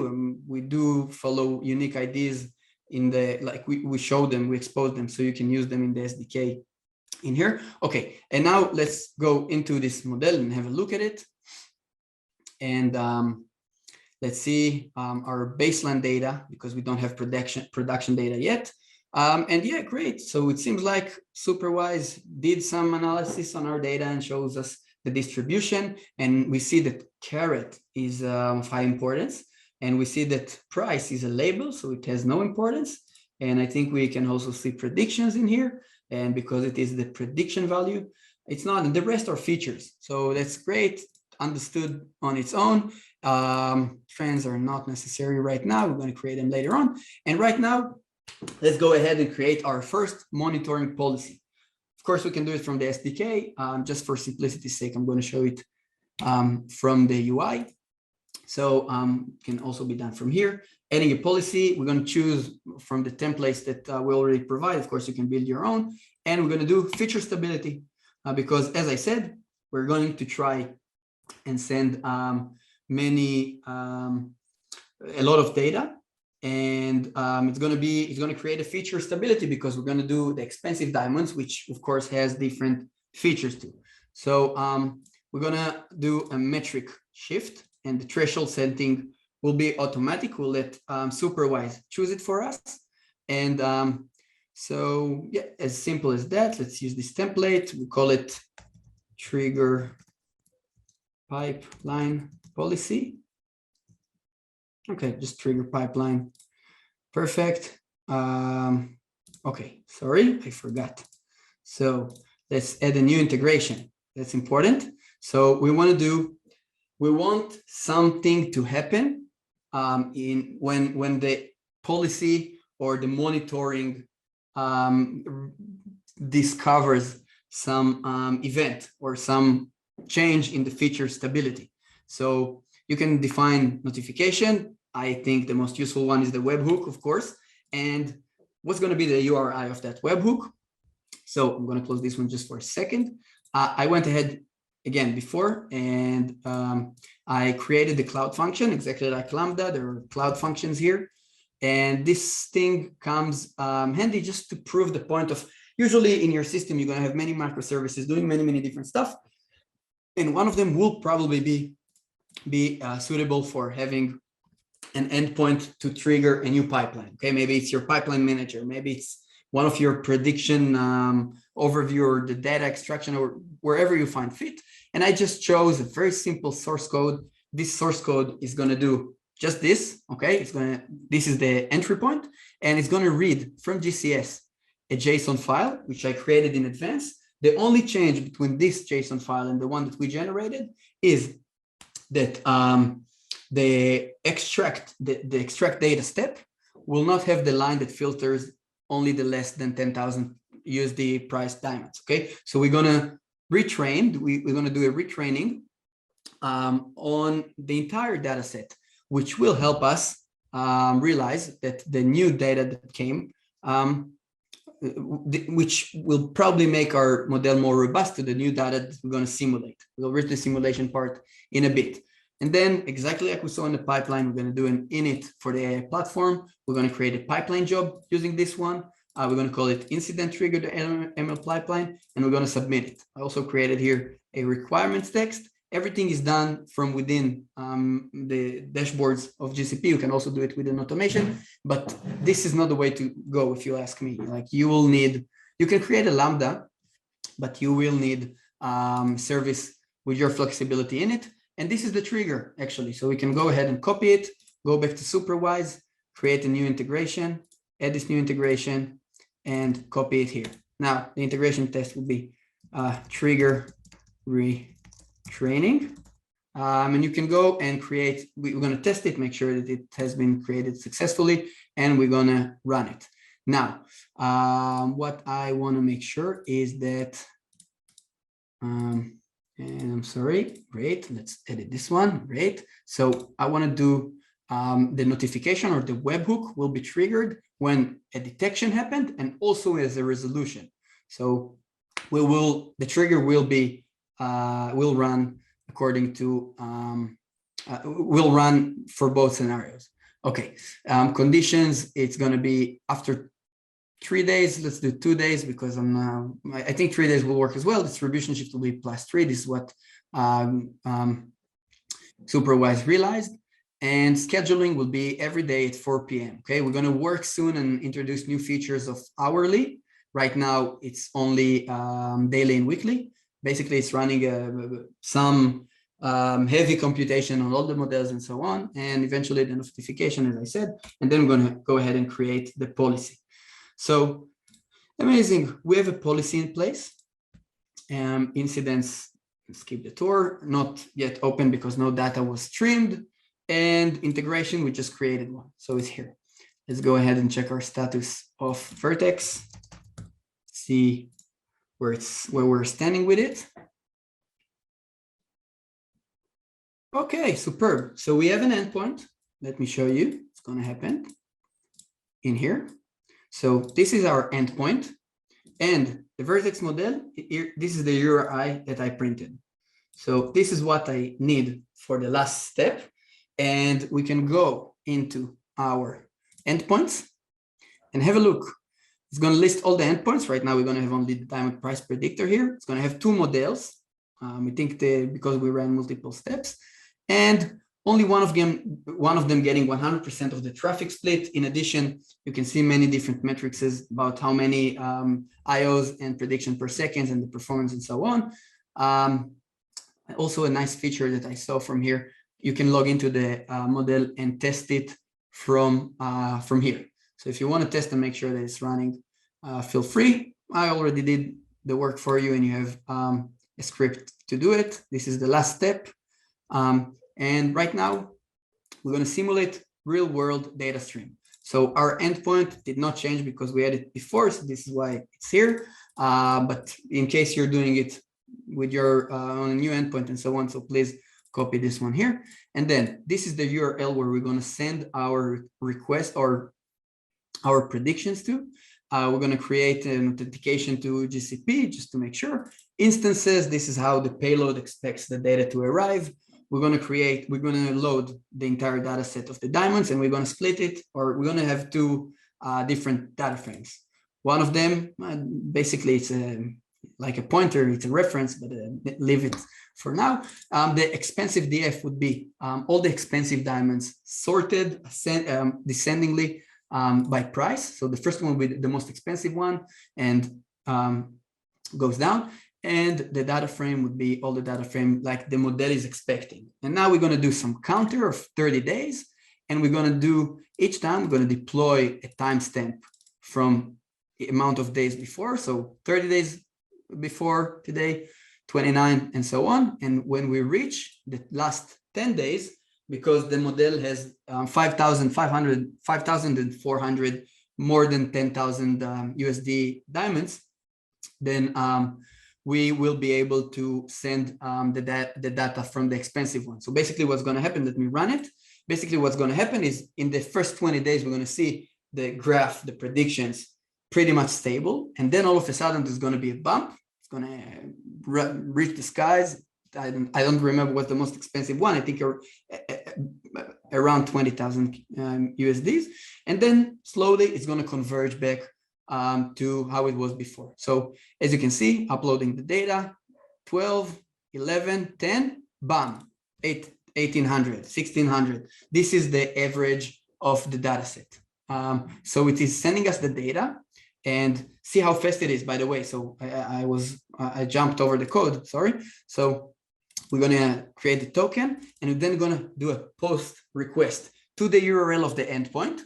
We do follow unique IDs in the, like we show them, we expose them, so you can use them in the SDK in here. Okay, and now let's go into this model and have a look at it. And let's see our baseline data, because we don't have production data yet. And yeah, great. So it seems like Superwise did some analysis on our data and shows us the distribution. And we see that caret is of high importance. And we see that price is a label, so it has no importance. And I think we can also see predictions in here. And because it is the prediction value, it's not, and the rest are features. So that's great, understood on its own. Trends are not necessary right now. We're going to create them later on. And right now, let's go ahead and create our first monitoring policy. Of course, we can do it from the SDK. Just for simplicity's sake, I'm going to show it from the UI. So it can also be done from here. Adding a policy, we're going to choose from the templates that we already provide. Of course, you can build your own. And we're going to do feature stability because, as I said, we're going to try and send a lot of data. And it's going to create a feature stability because we're going to do the expensive diamonds, which of course has different features too. So we're going to do a metric shift, and the threshold setting will be automatic. We'll let Superwise choose it for us. And so yeah, as simple as that. Let's use this template. We call it trigger pipeline policy. Okay, just trigger pipeline. Perfect. Okay, sorry, I forgot. So let's add a new integration. That's important. So we want something to happen when the policy or the monitoring discovers some event or some change in the feature stability. So you can define notification. I think the most useful one is the webhook, of course. And what's going to be the URI of that webhook? So I'm going to close this one just for a second. I went ahead again before, and I created the cloud function exactly like Lambda. There are cloud functions here. And this thing comes handy just to prove the point of, usually in your system, you're going to have many microservices doing many different stuff. And one of them will probably be suitable for having an endpoint to trigger a new pipeline. Okay, maybe it's your pipeline manager, maybe it's one of your prediction overview or the data extraction or wherever you find fit. And I just chose a very simple source code. This source code is going to do just this. Okay, this is the entry point, and it's going to read from GCS a JSON file, which I created in advance. The only change between this JSON file and the one that we generated is that the extract data step will not have the line that filters only the less than 10,000 USD price diamonds. Okay, so we're gonna retrain. We're gonna do a retraining on the entire data set, which will help us realize that the new data that came which will probably make our model more robust to the new data that we're going to simulate. We'll reach the simulation part in a bit. And then exactly like we saw in the pipeline, we're going to do an init for the AI platform. We're going to create a pipeline job using this one. We're going to call it incident triggered ML pipeline, and we're going to submit it. I also created here a requirements text. Everything is done from within the dashboards of GCP. You can also do it within automation, but this is not the way to go if you ask me. Like you can create a Lambda, but you will need service with your flexibility in it. And this is the trigger actually. So we can go ahead and copy it, go back to Superwise, create a new integration, add this new integration, and copy it here. Now the integration test will be trigger retraining. And you can go and create, we're going to test it, make sure that it has been created successfully, and we're going to run it. Now, what I want to make sure is that, and I'm sorry, great, let's edit this one, great. So I want to do the notification or the webhook will be triggered when a detection happened and also as a resolution. So the trigger will be, will run according to, will run for both scenarios. Okay, conditions, it's going to be after 3 days. Let's do 2 days because I think 3 days will work as well. Distribution shift will be +3. This is what Superwise realized. And scheduling will be every day at 4 p.m. Okay, we're going to work soon and introduce new features of hourly. Right now, it's only daily and weekly. Basically, it's running some heavy computation on all the models and so on, and eventually the notification, as I said, and then we're going to go ahead and create the policy. So amazing. We have a policy in place. Incidents, skip the tour, not yet open because no data was streamed. And integration, we just created one. So it's here. Let's go ahead and check our status of Vertex. See where we're standing with it. Okay, superb. So we have an endpoint. Let me show you. It's going to happen in here. So this is our endpoint, and the Vertex model, this is the URI that I printed. So this is what I need for the last step. And we can go into our endpoints and have a look. It's going to list all the endpoints. Right now, we're going to have only the diamond price predictor here. It's going to have 2 models. I think because we ran multiple steps, and only one of them getting 100% of the traffic split. In addition, you can see many different metrics about how many IOs and prediction per second and the performance and so on. Also a nice feature that I saw from here, you can log into the model and test it from here. So if you want to test and make sure that it's running, feel free. I already did the work for you and you have a script to do it. This is the last step. And right now, we're going to simulate real world data stream. So our endpoint did not change because we had it before. So this is why it's here. But in case you're doing it with your on a new endpoint and so on, so please copy this one here. And then this is the URL where we're going to send our request or our predictions to. We're going to create an authentication to GCP just to make sure. Instances, this is how the payload expects the data to arrive. We're going to load the entire data set of the diamonds, and we're going to split it, or we're going to have 2 different data frames. One of them, basically it's like a pointer, it's a reference, but leave it for now. The expensive DF would be all the expensive diamonds sorted descendingly by price. So the first one will be the most expensive one and goes down. And the data frame would be all the data frame like the model is expecting. And now we're going to do some counter of 30 days. And we're going to do, each time we're going to deploy a timestamp from the amount of days before. So 30 days before today, 29 and so on. And when we reach the last 10 days, because the model has 5,400, more than 10,000 USD diamonds, then we will be able to send the data from the expensive one. So basically what's going to happen, let me run it. Basically what's going to happen is in the first 20 days, we're going to see the graph, the predictions pretty much stable. And then all of a sudden, there's going to be a bump. It's going to reach the skies. I don't remember what's the most expensive one. I think around 20,000 USDs. And then slowly it's going to converge back to how it was before. So as you can see, uploading the data, 12, 11, 10, bam, 1800, 1600. This is the average of the data set. So it is sending us the data, and see how fast it is, by the way. So I jumped over the code, sorry. So we're going to create the token, and we're then going to do a post request to the URL of the endpoint.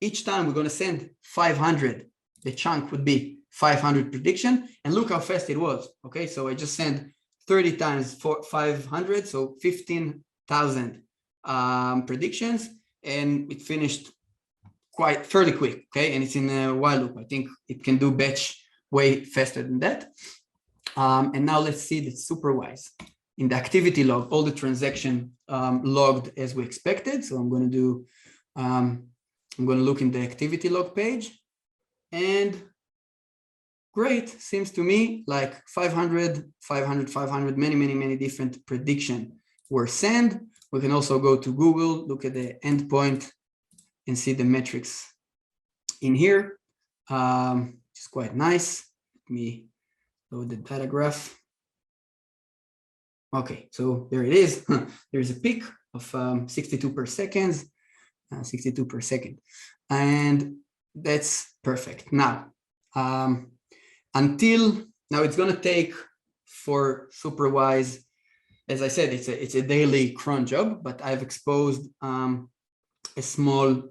Each time we're going to send 500. The chunk would be 500 prediction, and look how fast it was. Okay, so I just sent 30 times 500, so 15,000 predictions, and it finished fairly quick. Okay, and it's in a while loop. I think it can do batch way faster than that. And now let's see the Superwise. In the activity log, all the transaction logged as we expected. So I'm going to do, I'm going to look in the activity log page, and great, seems to me like 500, 500, 500, many different prediction were sent. We can also go to Google, look at the endpoint, and see the metrics in here. It's quite nice. Let me load the data graph. Okay, so there it is. There's a peak of 62 per second, 62 per second, and that's perfect. Now, until now, it's going to take for Superwise. As I said, it's a daily cron job, but I've exposed a small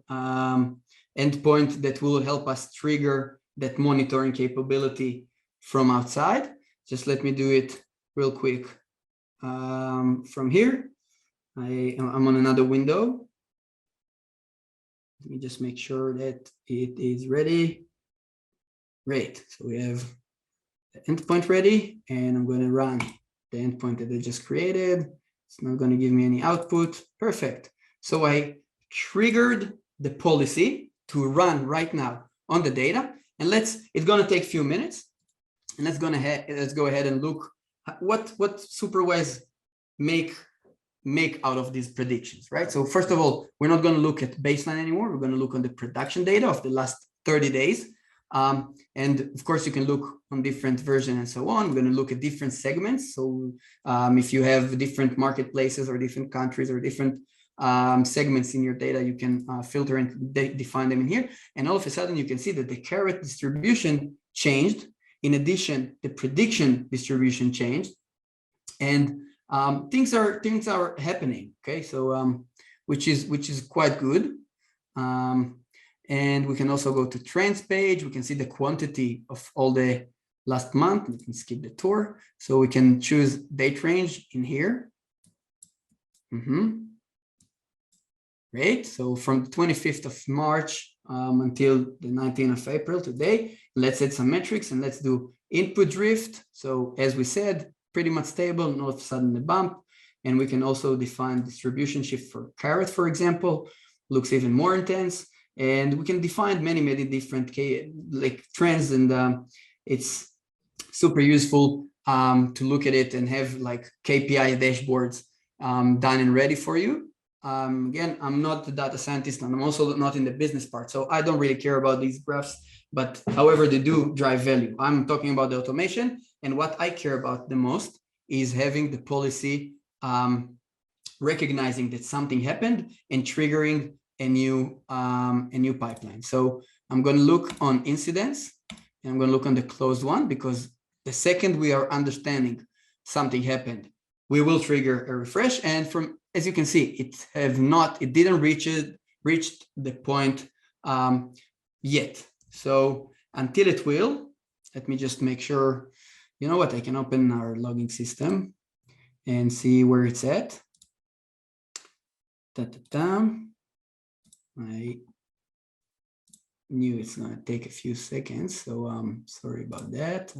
endpoint that will help us trigger that monitoring capability from outside. Just let me do it real quick. From here, I'm on another window. Let me just make sure that it is ready. Great. So we have the endpoint ready, and I'm going to run the endpoint that I just created. It's not going to give me any output. Perfect. So I triggered the policy to run right now on the data, and it's going to take a few minutes, and let's go ahead and look what Superwise make out of these predictions, right? So first of all, we're not going to look at baseline anymore. We're going to look on the production data of the last 30 days. And of course, you can look on different versions and so on. We're going to look at different segments. So if you have different marketplaces or different countries or different segments in your data, you can filter and define them in here. And all of a sudden, you can see that the caret distribution changed. In addition, the prediction distribution changed, and things are happening. Okay, so which is quite good. And we can also go to trends page. We can see the quantity of all the last month. We can skip the tour, so we can choose date range in here. Great. So from the 25th of March until the 19th of April today, let's add some metrics and let's do input drift. So as we said, pretty much stable, not all of a sudden a bump. And we can also define distribution shift for caret, for example, looks even more intense. And we can define many different trends, and it's super useful to look at it and have like KPI dashboards done and ready for you. Again, I'm not a data scientist, and I'm also not in the business part, so I don't really care about these graphs, but however, they do drive value. I'm talking about the automation, and what I care about the most is having the policy recognizing that something happened and triggering a new pipeline. So I'm going to look on incidents, and I'm going to look on the closed one, because the second we are understanding something happened, we will trigger a refresh. And from, as you can see, it didn't reach the point yet. So until it will, let me just make sure, you know what, I can open our logging system and see where it's at. I knew it's going to take a few seconds, so sorry about that.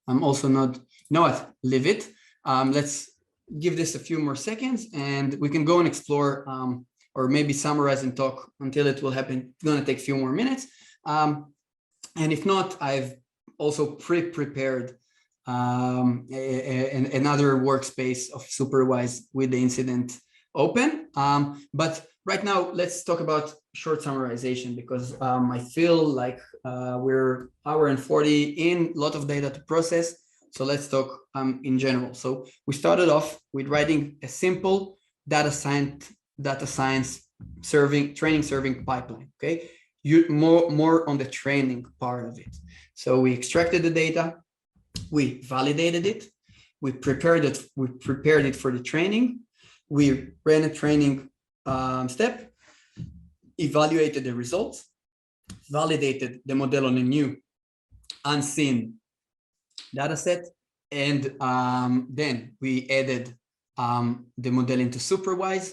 I'm also not, you know what, leave it. Let's give this a few more seconds, and we can go and explore, or maybe summarize and talk until it will happen. It's going to take a few more minutes. And if not, I've also prepared another workspace of Superwise with the incident open. But right now, let's talk about short summarization, because I feel like we're hour and 40 in, a lot of data to process. So let's talk in general. So we started off with writing a simple data science training serving pipeline. Okay, more on the training part of it. So we extracted the data, we validated it, we prepared it for the training, we ran a training step, evaluated the results, validated the model on a new unseen data set, and then we added the model into Superwise.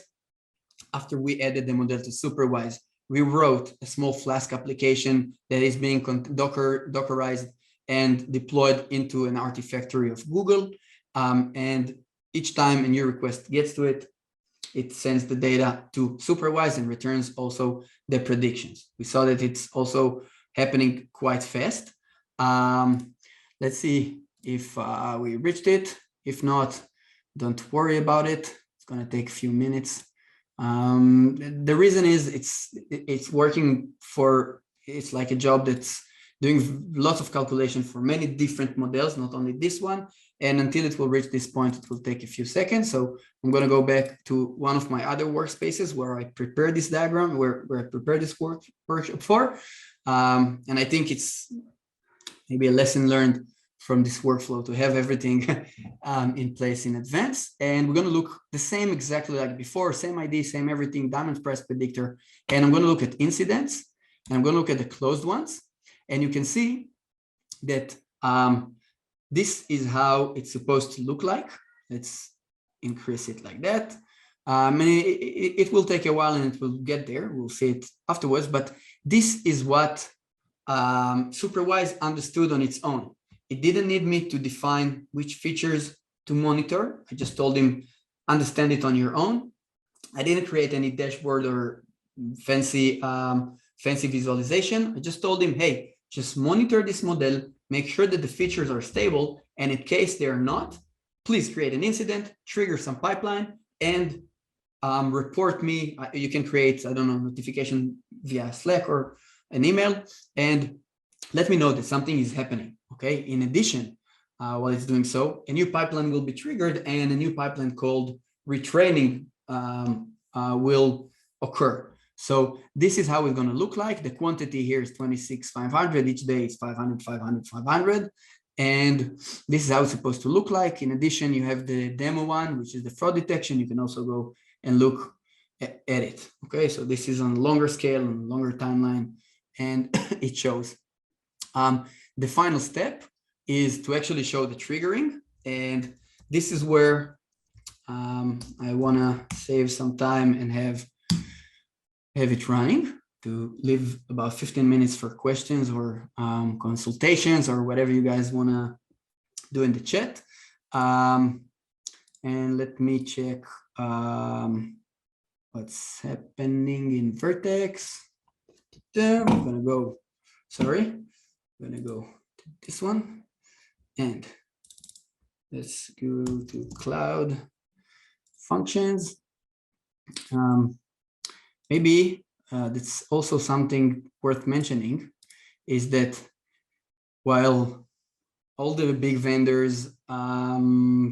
After we added the model to Superwise, we wrote a small Flask application that is being Dockerized and deployed into an Artifactory of Google. And each time a new request gets to it, it sends the data to Superwise and returns also the predictions. We saw that it's also happening quite fast. Let's see if we reached it. If not, don't worry about it. It's going to take a few minutes. The reason is it's working for, it's like a job that's doing lots of calculation for many different models, not only this one. And until it will reach this point, it will take a few seconds. So I'm going to go back to one of my other workspaces where I prepared this diagram, where I prepared this workshop for. And I think it's maybe a lesson learned from this workflow to have everything in place in advance. And we're going to look the same exactly like before, same ID, same everything, diamond price predictor. And I'm going to look at incidents, and I'm going to look at the closed ones. And you can see that this is how it's supposed to look like. Let's increase it like that. And it will take a while and it will get there. We'll see it afterwards. But this is what Superwise understood on its own. It didn't need me to define which features to monitor. I just told him, understand it on your own. I didn't create any dashboard or fancy visualization. I just told him, hey, just monitor this model, make sure that the features are stable, and in case they're not, please create an incident, trigger some pipeline, and report me. You can create, I don't know, notification via Slack or an email, and let me know that something is happening. Okay. In addition, while it's doing so, a new pipeline will be triggered, and a new pipeline called retraining will occur. So this is how it's going to look like. The quantity here is 26,500. Each day it's 500, 500, 500. And this is how it's supposed to look like. In addition, you have the demo one, which is the fraud detection. You can also go and look at it. Okay, so this is on a longer scale and longer timeline, and it shows. The final step is to actually show the triggering. And this is where I want to save some time and have it running, to leave about 15 minutes for questions or consultations or whatever you guys want to do in the chat. And let me check what's happening in Vertex. I'm going to go, I'm going to go to this one, and let's go to cloud functions. Maybe that's also something worth mentioning, is that while all the big vendors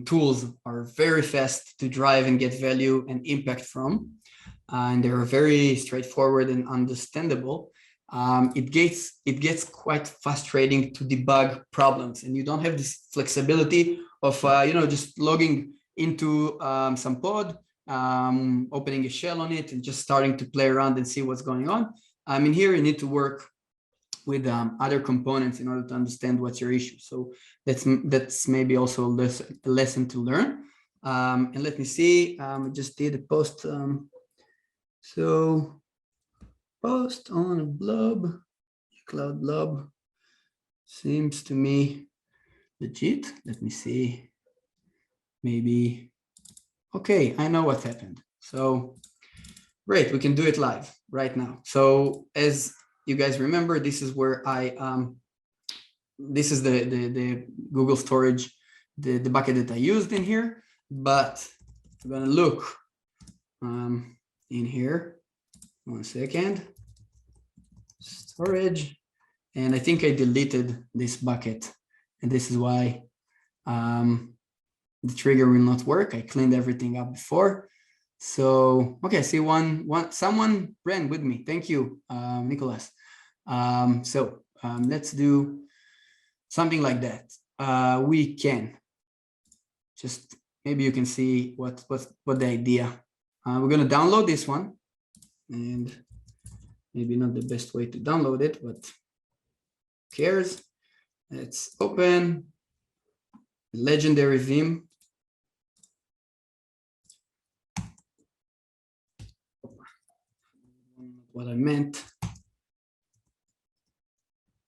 tools are very fast to drive and get value and impact from, and they're very straightforward and understandable, it gets quite frustrating to debug problems, and you don't have this flexibility of just logging into some pod, opening a shell on it and just starting to play around and see what's going on. I mean, here you need to work with other components in order to understand what's your issue. So that's maybe also a lesson to learn. And let me see, I just did a post. So post on a blob, cloud blob, seems to me legit. Let me see, maybe. Okay, I know what happened. So great, we can do it live right now. So as you guys remember, this is where this is the Google storage, the bucket that I used in here. But I'm gonna look in here. 1 second. Storage, and I think I deleted this bucket, and this is why the trigger will not work. I cleaned everything up before. So okay, I see someone ran with me. Thank you, Nicholas. Let's do something like that. We can just, maybe you can see what the idea. We're gonna download this one, and maybe not the best way to download it, but who cares? Let's open legendary Vim. What I meant.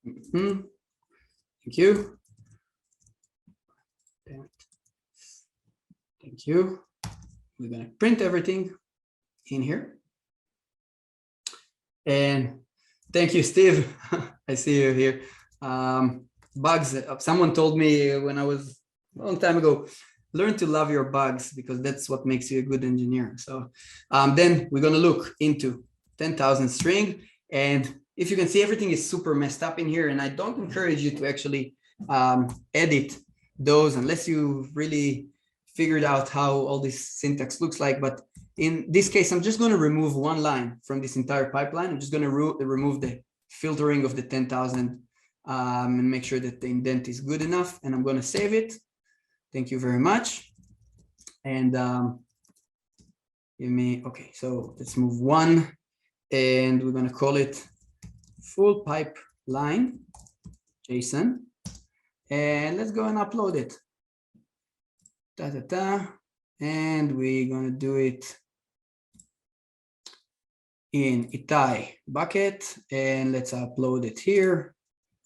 Thank you. Thank you. We're gonna print everything in here. And thank you, Steve. I see you here. Bugs. Someone told me when I was a long time ago, learn to love your bugs, because that's what makes you a good engineer. So then we're going to look into 10,000 string. And if you can see, everything is super messed up in here. And I don't encourage you to actually edit those unless you really figured out how all this syntax looks like. But in this case, I'm just going to remove one line from this entire pipeline. I'm just going to remove the filtering of the 10,000 and make sure that the indent is good enough. And I'm going to save it. Thank you very much. And okay, so let's move one. And we're going to call it full pipeline JSON. And let's go and upload it. And we're going to do it in Itai bucket, and let's upload it here.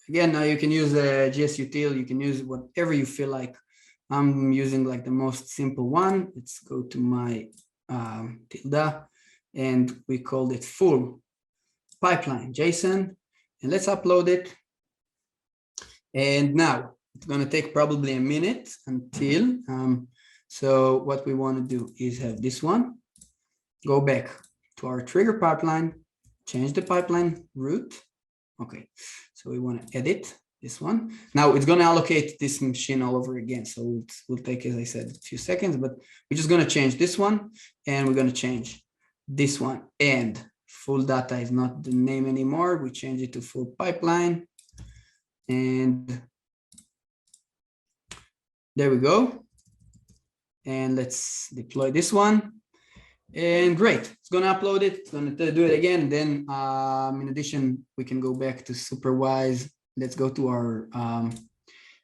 Again, now you can use a GSUtil, you can use whatever you feel like. I'm using like the most simple one. Let's go to my tilde, and we called it full pipeline JSON, and let's upload it. And now it's going to take probably a minute until, so what we want to do is have this one, go back to our trigger pipeline, change the pipeline route. Okay, so we want to edit this one. Now it's going to allocate this machine all over again. So it will take, as I said, a few seconds, but we're just going to change this one, and we're going to change this one. And full data is not the name anymore. We change it to full pipeline. And there we go. And let's deploy this one. And great, it's going to upload it. It's going to do it again. And then in addition, we can go back to Superwise. Let's go to our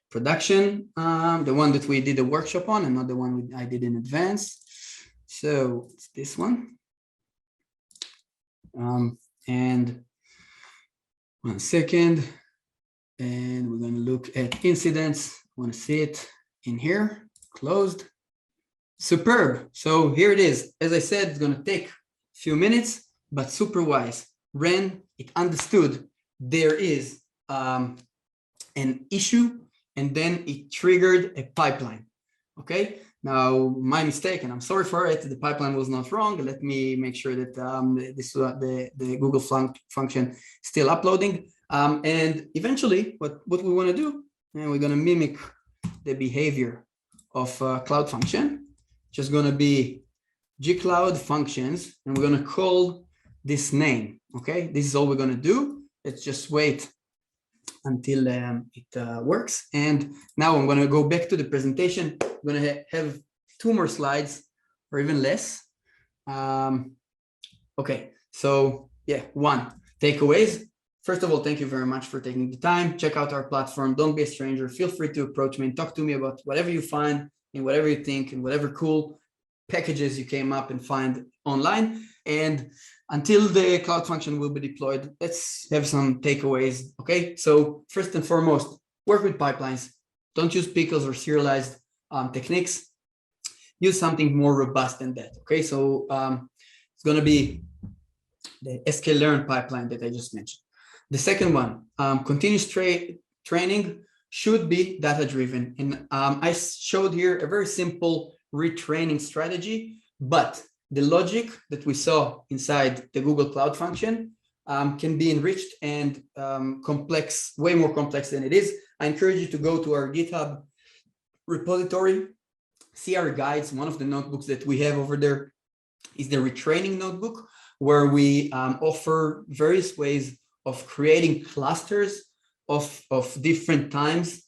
production, the one that we did a workshop on, and not the one I did in advance. So it's this one. And 1 second. And we're going to look at incidents. I want to see it in here, closed. Superb. So here it is. As I said, it's going to take a few minutes, but Superwise ran, it understood there is an issue, and then it triggered a pipeline. Okay. Now, my mistake, and I'm sorry for it, the pipeline was not wrong. Let me make sure that the Google function still uploading. And eventually, what we want to do, and we're going to mimic the behavior of Cloud Function. Just going to be gcloud functions, and we're going to call this name. Okay, this is all we're going to do. Let's just wait until it works. And now I'm going to go back to the presentation. I'm going to have 2 more slides, or even less. Okay, so yeah, 1, takeaways. First of all, thank you very much for taking the time. Check out our platform. Don't be a stranger. Feel free to approach me and talk to me about whatever you find, and whatever you think, and whatever cool packages you came up and find online. And until the Cloud Function will be deployed, let's have some takeaways. Okay, so first and foremost, work with pipelines. Don't use pickles or serialized techniques. Use something more robust than that. Okay, so it's going to be the sklearn pipeline that I just mentioned. The second one, continuous training should be data-driven. And I showed here a very simple retraining strategy, but the logic that we saw inside the Google Cloud Function can be enriched and complex, way more complex than it is. I encourage you to go to our GitHub repository, see our guides. One of the notebooks that we have over there is the retraining notebook, where we offer various ways of creating clusters of different times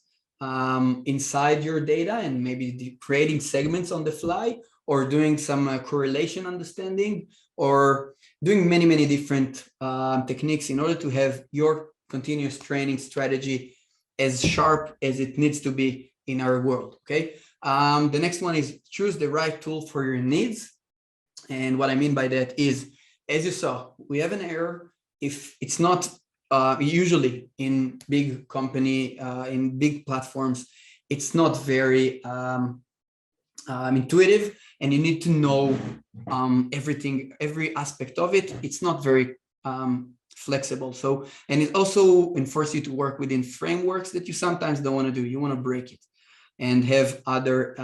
inside your data, and maybe creating segments on the fly, or doing some correlation understanding, or doing many, many different techniques in order to have your continuous training strategy as sharp as it needs to be in our world, okay? The next one is choose the right tool for your needs. And what I mean by that is, as you saw, we have an error if it's not usually in big company, in big platforms, it's not very intuitive, and you need to know everything, every aspect of it. It's not very flexible. So, and it also enforces you to work within frameworks that you sometimes don't want to do. You want to break it and have other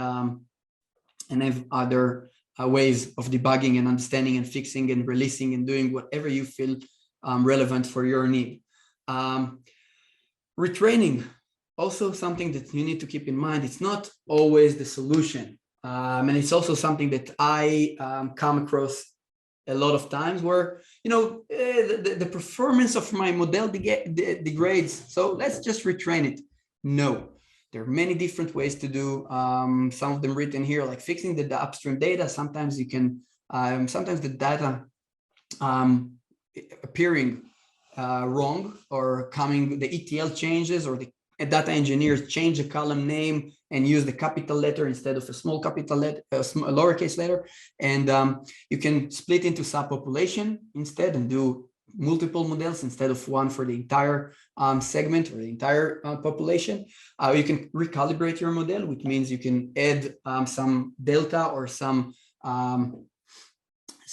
ways of debugging and understanding and fixing and releasing and doing whatever you feel relevant for your need. Retraining, also something that you need to keep in mind. It's not always the solution. And it's also something that I come across a lot of times where, you know, the performance of my model degrades. So let's just retrain it. No, there are many different ways to do. Some of them written here, like fixing the upstream data. Sometimes you can, sometimes the data appearing wrong, or coming, the ETL changes, or the data engineers change a column name and use the capital letter instead of a small capital letter, a lowercase letter. And you can split into subpopulation instead and do multiple models instead of one for the entire segment or the entire population. You can recalibrate your model, which means you can add some delta or some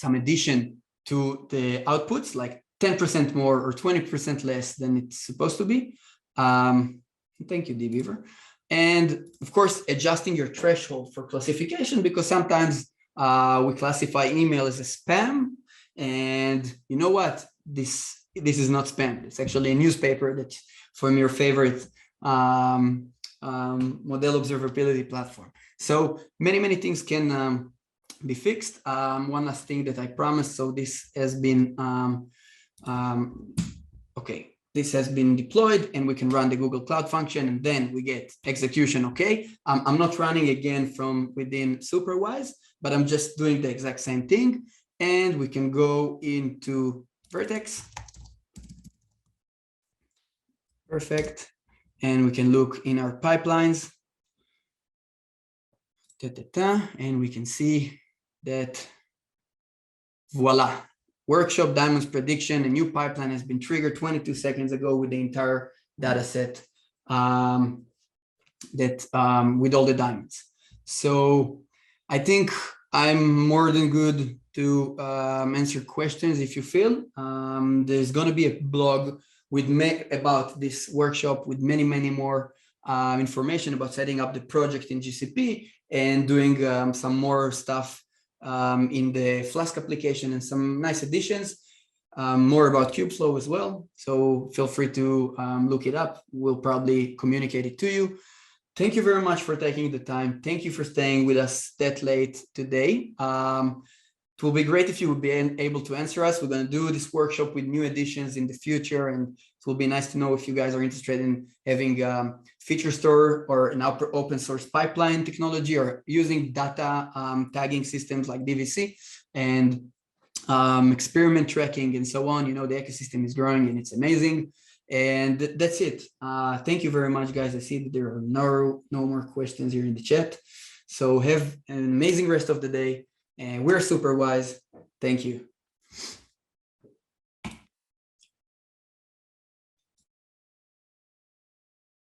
addition to the outputs, like 10% more or 20% less than it's supposed to be. Thank you, dbeaver. And of course, adjusting your threshold for classification, because sometimes we classify email as a spam, and you know what? This is not spam. It's actually a newspaper that's from your favorite model observability platform. So many things can be fixed. One last thing that I promised. So this has been okay. This has been deployed, and we can run the Google Cloud Function, and then we get execution. Okay, I'm not running again from within Superwise, but I'm just doing the exact same thing. And we can go into Vertex. Perfect. And we can look in our pipelines. And we can see that, voila. Workshop Diamonds prediction, a new pipeline has been triggered 22 seconds ago with the entire data set with all the diamonds. So I think I'm more than good to answer questions if you feel. There's going to be a blog with about this workshop with many more information about setting up the project in GCP and doing some more stuff in the Flask application, and some nice additions, more about Kubeflow as well. So feel free to look it up. We'll probably communicate it to you. Thank you very much for taking the time. Thank you for staying with us that late today. It will be great if you would be able to answer us. We're going to do this workshop with new additions in the future, and it will be nice to know if you guys are interested in having feature store or an open source pipeline technology, or using data tagging systems like DVC and experiment tracking and so on. You know, the ecosystem is growing and it's amazing. And that's it. Thank you very much, guys. I see that there are no more questions here in the chat. So have an amazing rest of the day. And we're Superwise. Thank you.